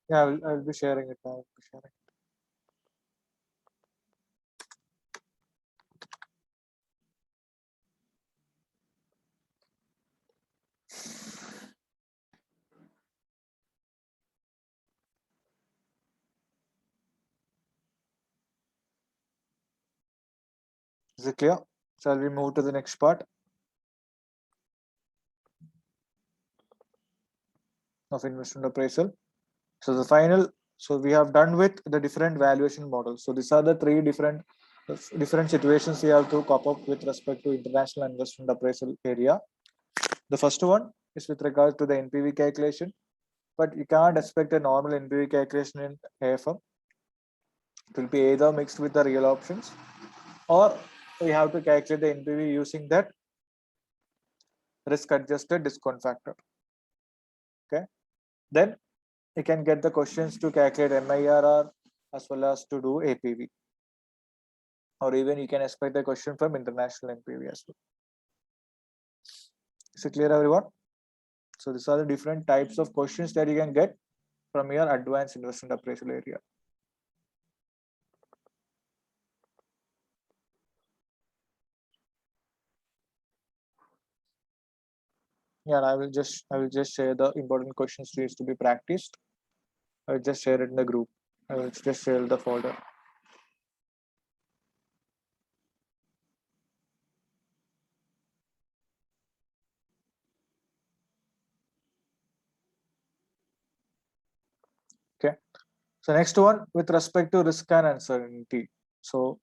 Yeah, I'll be sharing it now. I'll be sharing. Is it clear? Shall we move to the next part of investment appraisal? So the final, so we have done with the different valuation models. So these are the three different situations we have to cope up with respect to international investment appraisal area. The first one is with regard to the NPV calculation, but you can't expect a normal NPV calculation in AFM. It will be either mixed with the real options, or we have to calculate the NPV using that risk adjusted discount factor. Okay, then you can get the questions to calculate MIRR as well as to do APV, or even you can expect the question from international NPV as well. Is it clear, everyone? So these are the different types of questions that you can get from your advanced investment appraisal area. Yeah, and I will just share the important questions to to be practiced. I will just share it in the group. I will just share the folder. Okay. So next one, with respect to risk and uncertainty. So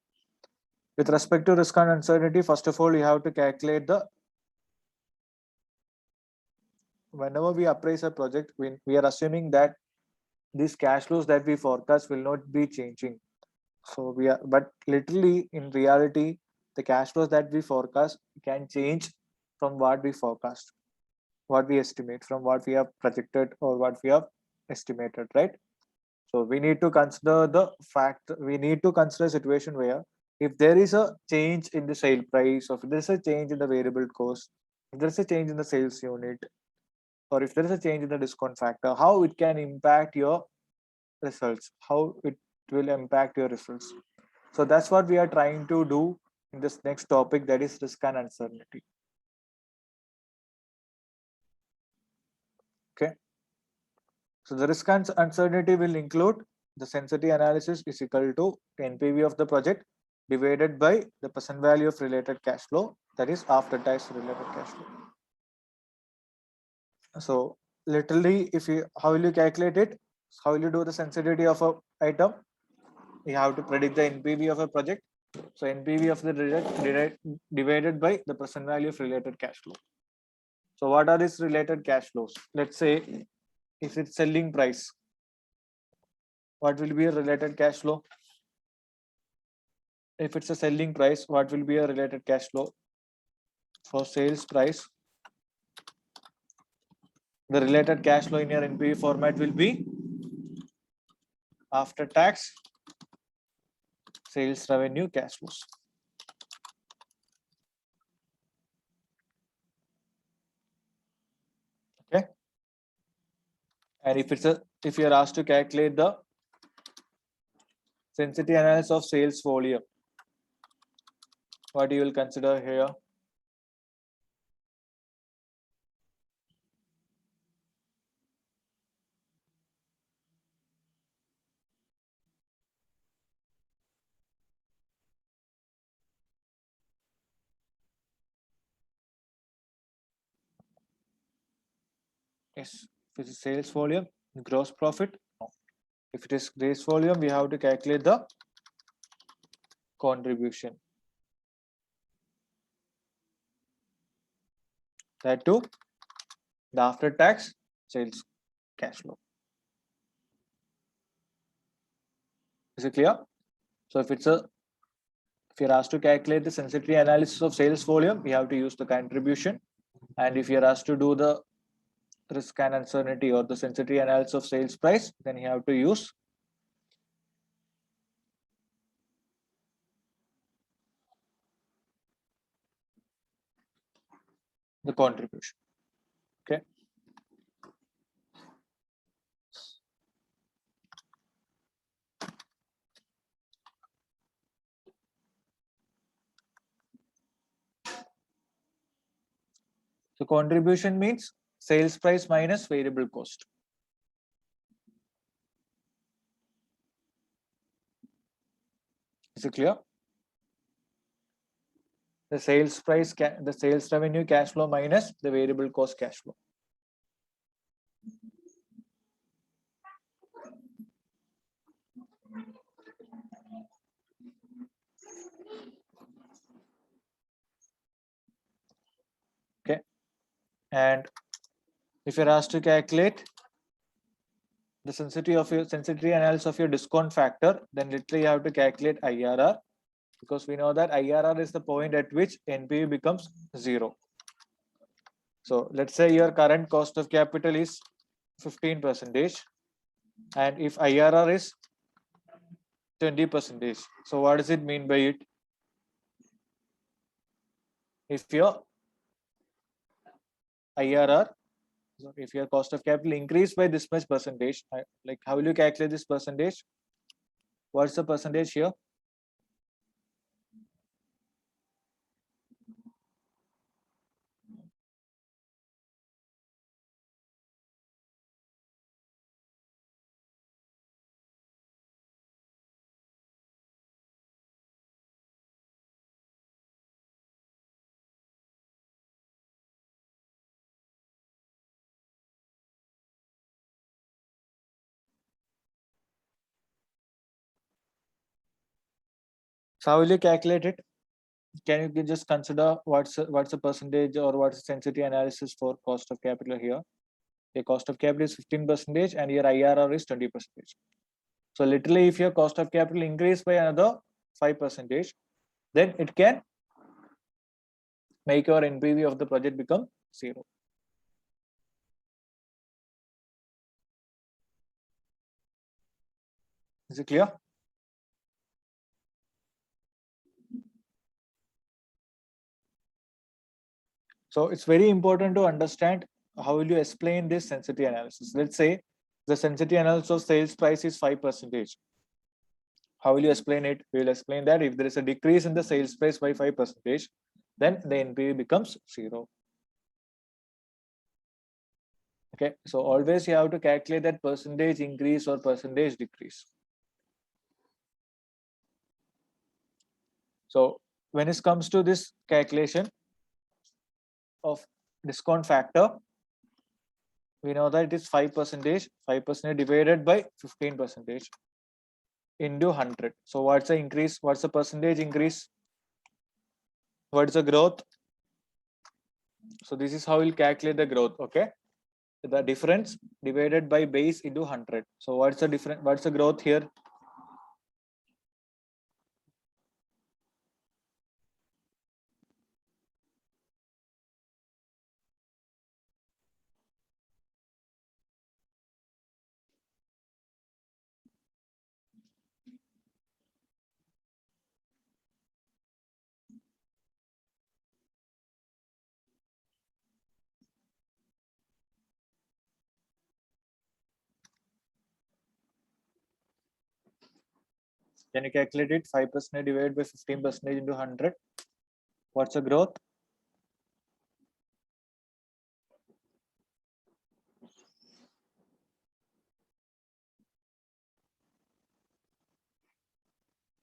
with respect to risk and uncertainty, first of all, you have to calculate the, whenever we appraise a project, we are assuming that these cash flows that we forecast will not be changing. So we are, but literally in reality, the cash flows that we forecast can change from what we forecast, what we estimate, from what we have projected or what we have estimated, right? So we need to consider the fact, we need to consider a situation where if there is a change in the sale price, or if there's a change in the variable cost, if there's a change in the sales unit, or if there is a change in the discount factor, how it can impact your results, how it will impact your results. So that's what we are trying to do in this next topic, that is risk and uncertainty. Okay. So the risk and uncertainty will include the sensitivity analysis is equal to NPV of the project divided by the present value of related cash flow, that is after tax related cash flow. So literally, if you, how will you calculate it? How will you do the sensitivity of a item? You have to predict the NPV of a project. So NPV of the divided by the present value of related cash flow. So what are these related cash flows? Let's say if it's selling price, what will be a related cash flow? If it's a selling price, what will be a related cash flow? For sales price, the related cash flow in your NPV format will be after tax sales revenue cash flows. Okay. And if you're asked to calculate the sensitivity analysis of sales volume, what you will consider here? Yes, if it is sales volume, gross profit. No. If it is sales volume, we have to calculate the contribution. That too, the after tax sales cash flow. Is it clear? So if you're asked to calculate the sensitivity analysis of sales volume, we have to use the contribution. And if you're asked to do the risk and uncertainty or the sensitivity analysis of sales price, then you have to use the contribution. Okay. So contribution means sales price minus variable cost. Is it clear? The sales price, the sales revenue cash flow minus the variable cost cash flow. Okay. And if you're asked to calculate the sensitivity analysis of your discount factor, then literally you have to calculate IRR, because we know that IRR is the point at which NPV becomes 0. So let's say your current cost of capital is 15%, and if IRR is 20%, so what does it mean by it? If your IRR, so if your cost of capital increased by this much percentage, like how will you calculate this percentage? What's the percentage here? So how will you calculate it? Can you just consider what's the percentage or what's the sensitivity analysis for cost of capital here? Your cost of capital is 15% and your IRR is 20%. So literally, if your cost of capital increase by another 5%, then it can make your NPV of the project become 0. Is it clear? So it's very important to understand how will you explain this sensitivity analysis. Let's say the sensitivity analysis of sales price is 5%. How will you explain it? We will explain that if there is a decrease in the sales price by 5%, then the NPV becomes 0. Okay, so always you have to calculate that percentage increase or percentage decrease. So when it comes to this calculation of discount factor, we know that it is 5%, 5% divided by 15% into 100. So what's the increase? What's the percentage increase? What's the growth? So this is how we'll calculate the growth. Okay, the difference divided by base into 100. So what's the difference? What's the growth here? Can you calculate it? 5% divided by 15% into 100. What's the growth?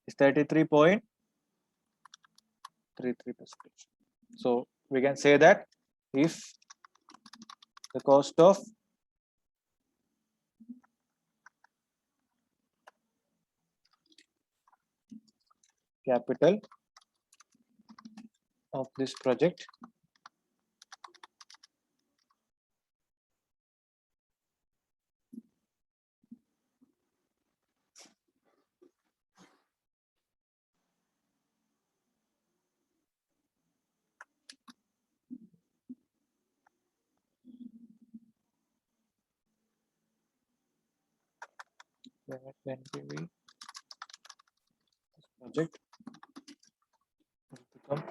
It's 33.33%. So we can say that if the cost of capital of this project NPV project will become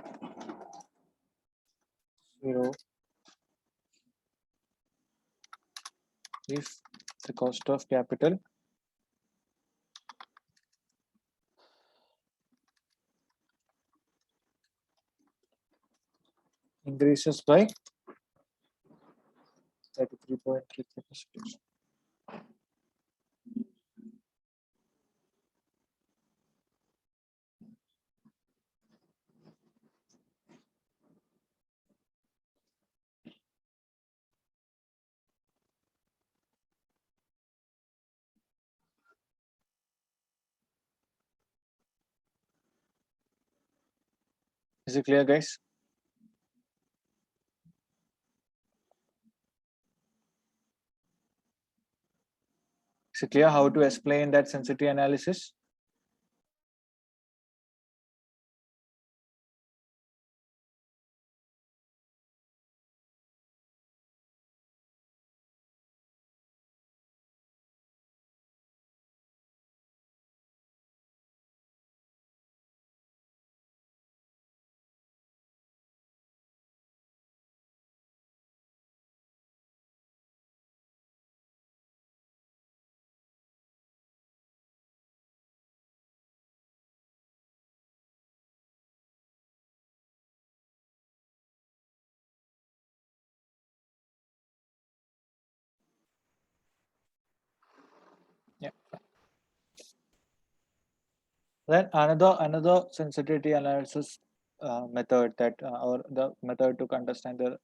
0 if the cost of capital increases by 33.33%. Is it clear, guys? Is it clear how to explain that sensitivity analysis? Yeah. Then another sensitivity analysis method that or the method to understand the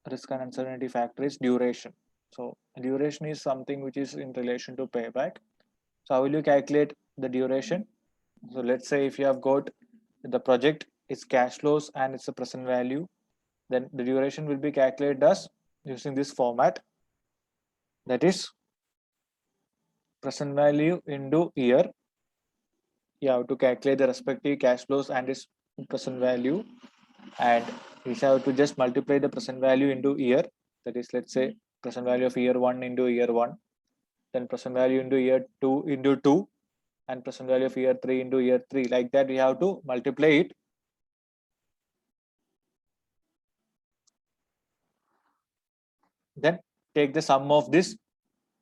risk and uncertainty factor is duration. So duration is something which is in relation to payback. So how will you calculate the duration? So let's say if you have got the project, its cash flows and its a present value, then the duration will be calculated as using this format, that is present value into year. You have to calculate the respective cash flows and its present value, and we have to just multiply the present value into year, that is, let's say present value of year 1 into year 1, then present value into year 2 into 2, and present value of year 3 into year 3. Like that we have to multiply it. Then take the sum of this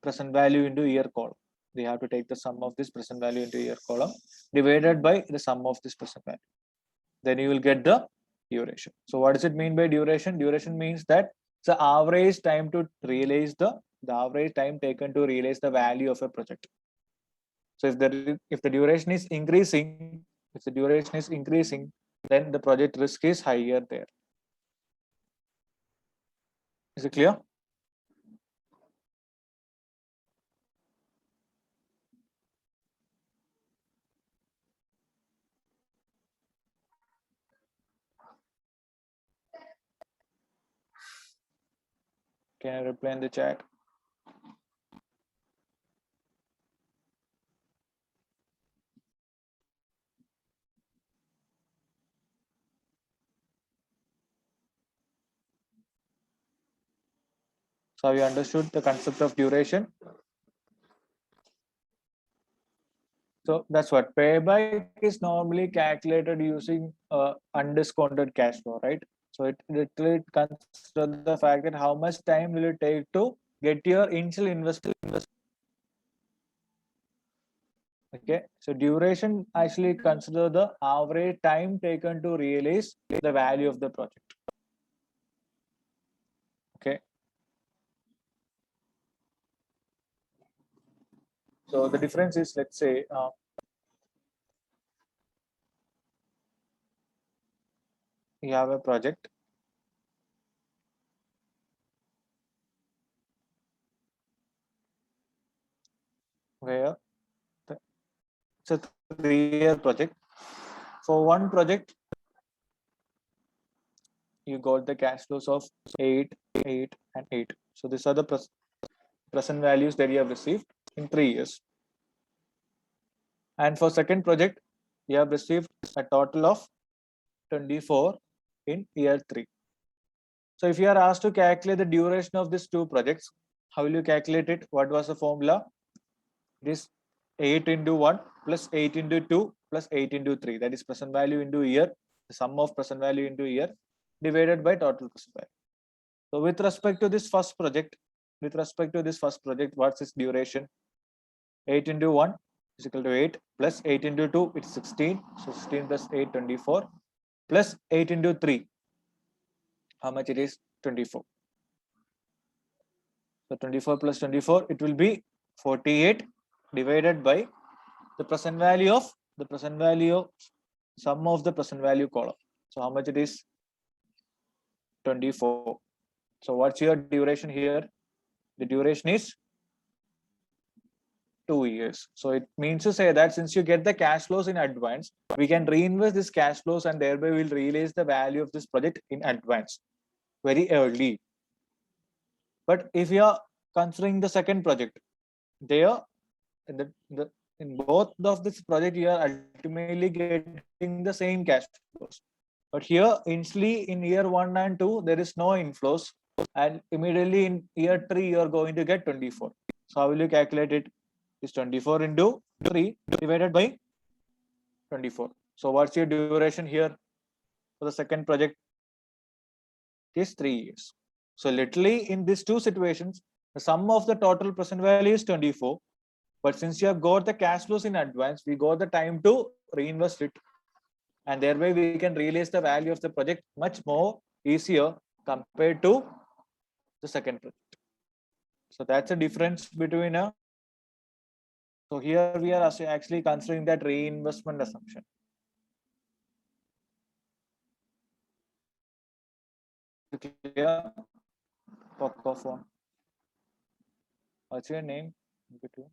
present value into year column. We have to take the sum of this present value into year column divided by the sum of this present value. Then you will get the duration. So what does it mean by duration? Duration means that it's the average time to realize the average time taken to realize the value of a project. So if the duration is increasing, then the project risk is higher there. Is it clear? Can I reply in the chat? So have you understood the concept of duration? So that's what payback is normally calculated using undiscounted cash flow, right? So it literally considers the fact that how much time will it take to get your initial investment. Okay, so duration actually consider the average time taken to realize the value of the project. Okay, so the difference is, let's say you have a project where it's a 3-year project. For one project, you got the cash flows of 8, 8, and 8. So these are the present values that you have received in 3 years. And for second project, you have received a total of 24 in year 3. So if you are asked to calculate the duration of these two projects, how will you calculate it? What was the formula? It is 8 into 1 plus 8 into 2 plus 8 into 3. That is present value into year, the sum of present value into year divided by total present value. So with respect to this first project, what's its duration? 8 into 1 is equal to 8 plus 8 into 2, it's 16. So 16 plus 8, 24 plus 8 into 3. How much it is? 24. So 24 plus 24, it will be 48 divided by the present value of sum of the present value column. So how much it is? 24. So what's your duration here? The duration is 2 years. So it means to say that since you get the cash flows in advance, we can reinvest this cash flows and thereby we'll realize the value of this project in advance, very early. But if you are considering the second project, there in both of this project, you are ultimately getting the same cash flows. But here, initially in year 1 and 2, there is no inflows, and immediately in year 3, you are going to get 24. So how will you calculate it? Is 24 into 3 divided by 24. So what's your duration here for the second project? It is 3 years. So literally in these two situations, the sum of the total present value is 24. But since you have got the cash flows in advance, we got the time to reinvest it. And thereby we can realize the value of the project much more easier compared to the second project. So that's a difference between a. So here we are actually considering that reinvestment assumption. Clear? Poco phone. What's your name? Okay.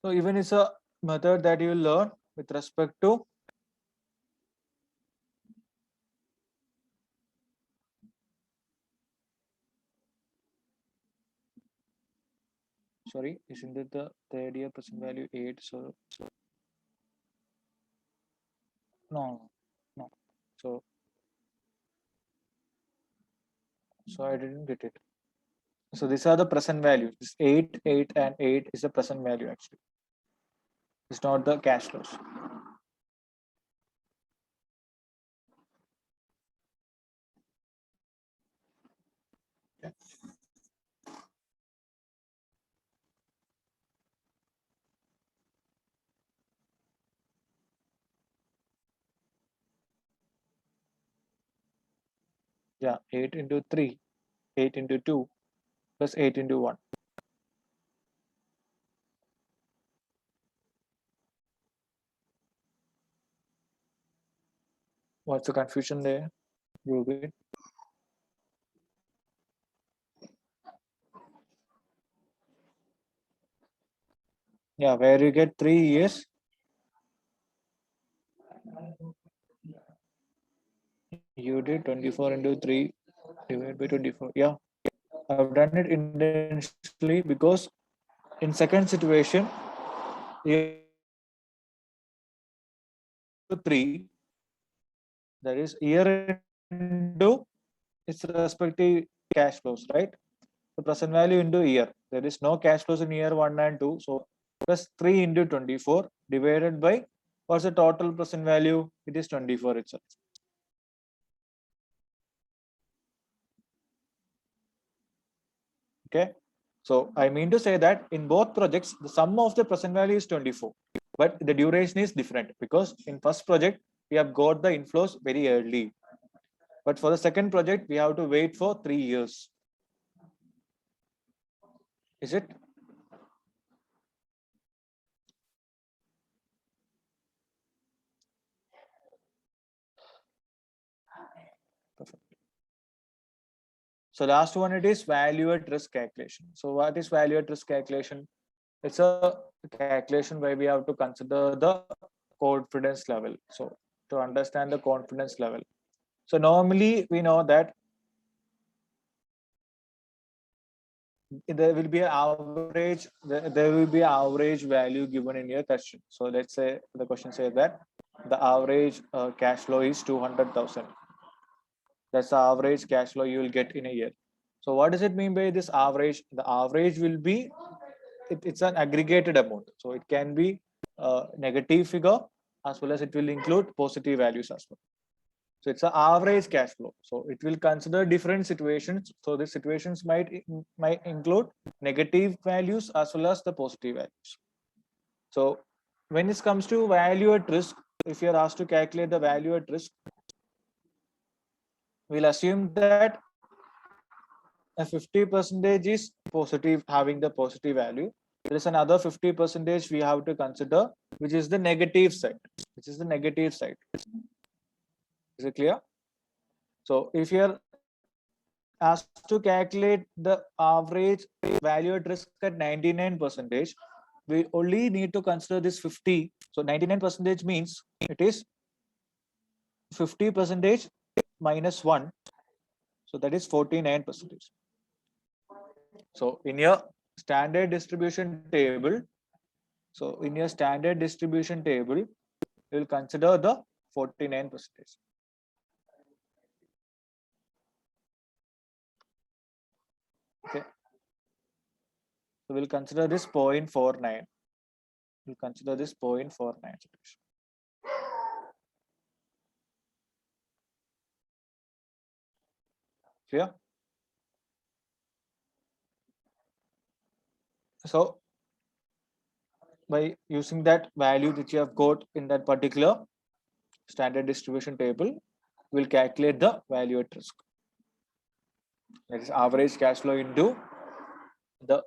So even it's a method that you will learn with respect to sorry, isn't it the third year present value 8? So no. So I didn't get it. So these are the present values. This 8, 8, and 8 is the present value actually. It's not the cash flows. Okay. Yeah, 8 into 3, 8 into 2, plus 8 into 1. What's the confusion there, Ruben? Yeah, where you get 3 years. You did 24 into 3 divided by 24. Yeah, I've done it intentionally because in second situation, year 3, that is year into its respective cash flows, right? The present value into year. There is no cash flows in year 1 and 2. So plus 3 into 24 divided by what's the total present value? It is 24 itself. Okay. So I mean to say that in both projects, the sum of the present value is 24, but the duration is different because in first project, we have got the inflows very early. But for the second project, we have to wait for 3 years. Is it? Perfect. So last one, it is value at risk calculation. So what is value at risk calculation? It's a calculation where we have to consider the confidence level. So to understand the confidence level. So normally we know that there will be an average, there will be average value given in your question. So let's say the question says that the average cash flow is 200,000. That's the average cash flow you will get in a year. So what does it mean by this average? The average will be, it's an aggregated amount. So it can be a negative figure as well as it will include positive values as well. So it's an average cash flow. So it will consider different situations. So the situations might include negative values as well as the positive values. So when it comes to value at risk, if you're asked to calculate the value at risk, we'll assume that a 50% is positive, having the positive value. There is another 50% we have to consider, which is the negative side. Which is the negative side. Is it clear? So if you're asked to calculate the average value at risk at 99%, we only need to consider this 50. So 99% means it is 50% minus 1. So that is 49%. So in your standard distribution table, you will consider the 49%. Okay. So we'll consider this 0.49. We'll consider this 0.49 situation. Clear? So by using that value that you have got in that particular standard distribution table, we'll calculate the value at risk. That is average cash flow into the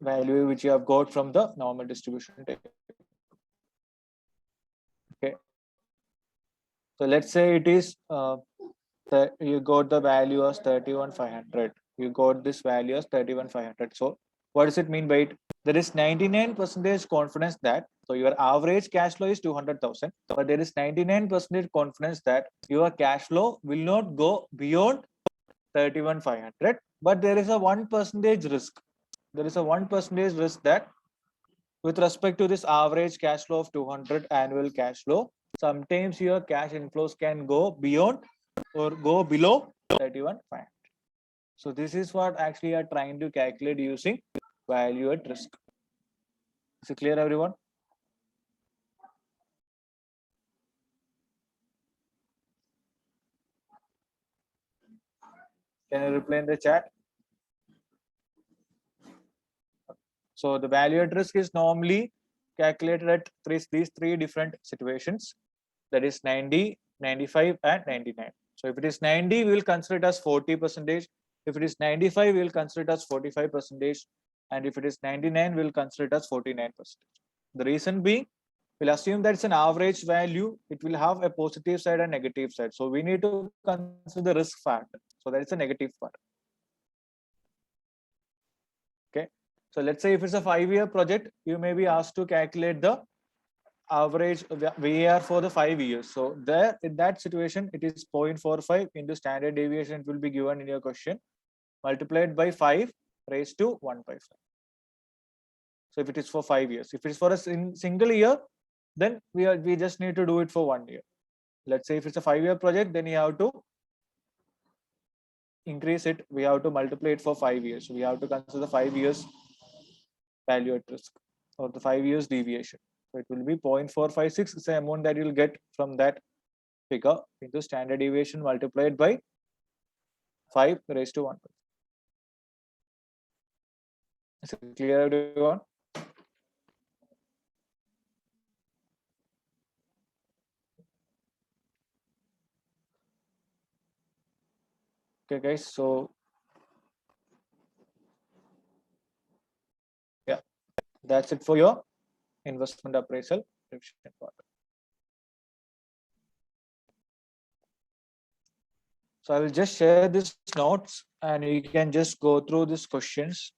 value which you have got from the normal distribution table. Okay. So let's say it is you got the value as 31,500. You got this value as 31,500. So what does it mean by it? There is 99% confidence that, so your average cash flow is 200,000, but there is 99% confidence that your cash flow will not go beyond 31,500, but there is a 1% risk. There is a 1% risk that with respect to this average cash flow of 200 annual cash flow, sometimes your cash inflows can go beyond or go below 31,500. So this is what actually you are trying to calculate using value at risk. Is it clear, everyone? Can you reply in the chat? So the value at risk is normally calculated at these three different situations. That is 90, 95, and 99. So if it is 90, we will consider it as 40%. If it is 95, we will consider it as 45%. And if it is 99, we will consider it as 49%. The reason being, we'll assume that it's an average value. It will have a positive side and negative side. So we need to consider the risk factor. So that is a negative part. Okay. So let's say if it's a 5-year project, you may be asked to calculate the average VAR for the 5 years. So there, in that situation, it is 0.45 into standard deviation. It will be given in your question, multiplied by 5 raised to 1/5. So if it is for 5 years, if it is for a single year, then we just need to do it for 1 year. Let's say if it's a 5-year project, then you have to increase it. We have to multiply it for 5 years. So we have to consider 5 years value at risk or the 5 years deviation. So it will be 0.456 is the amount that you'll get from that figure into standard deviation multiplied by 5 raised to 1. Is it clear, everyone? Okay, guys. So yeah, that's it for your investment appraisal part. So I will just share these notes and you can just go through these questions.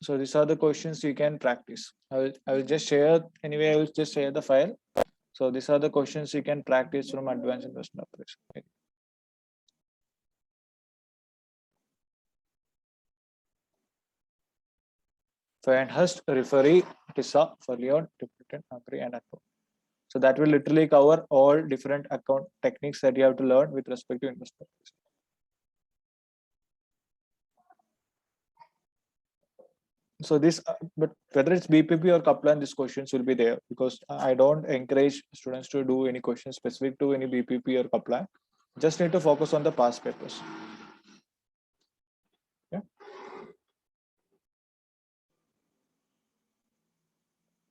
So these are the questions you can practice. I will just share anyway. I will just share the file. So these are the questions you can practice from advanced investment operation. Okay. Feinhurst, referee, TISA, Furlion, Duplicate, Agree, and Account. So that will literally cover all different account techniques that you have to learn with respect to investment. So this, but whether it's BPP or Kaplan, these questions will be there because I don't encourage students to do any questions specific to any BPP or Kaplan. Just need to focus on the past papers. Yeah.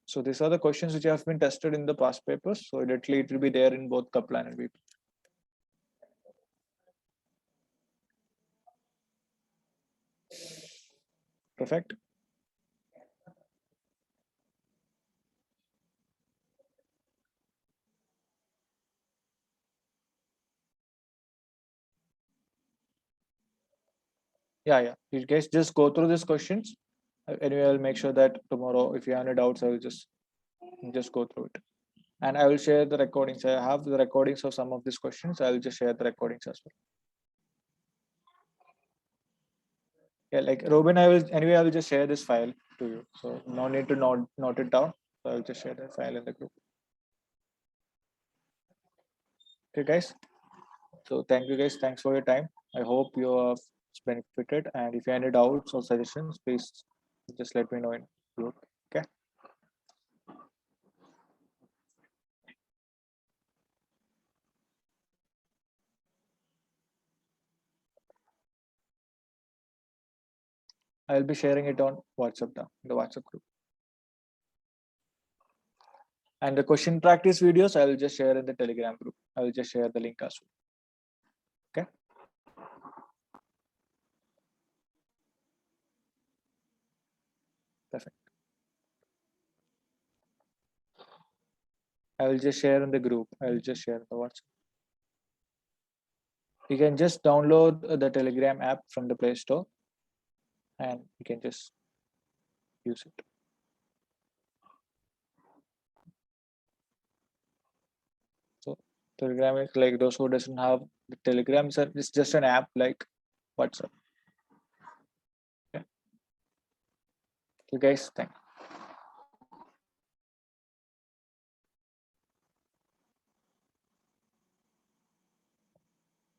So these are the questions which have been tested in the past papers. So literally it will be there in both Kaplan and BPP. Perfect. Yeah. You guys just go through these questions. Anyway, I'll make sure that tomorrow, if you have any doubts, I will just go through it. And I will share the recordings. I have the recordings of some of these questions. I will just share the recordings as well. Yeah, like Robin, I will just share this file to you. So no need to note it down. So I'll just share that file in the group. Okay, guys. So thank you guys. Thanks for your time. I hope you have benefited. And if you have any doubts or suggestions, please just let me know in group. Okay. I'll be sharing it on WhatsApp now, the WhatsApp group. And the question practice videos, I will just share in the Telegram group. I will just share the link as well. Okay. Perfect. I will just share in the group. I will just share the WhatsApp. You can just download the Telegram app from the Play Store and you can just use it. So Telegram is like those who doesn't have the Telegram, it's just an app like WhatsApp. Okay. You guys, thank you.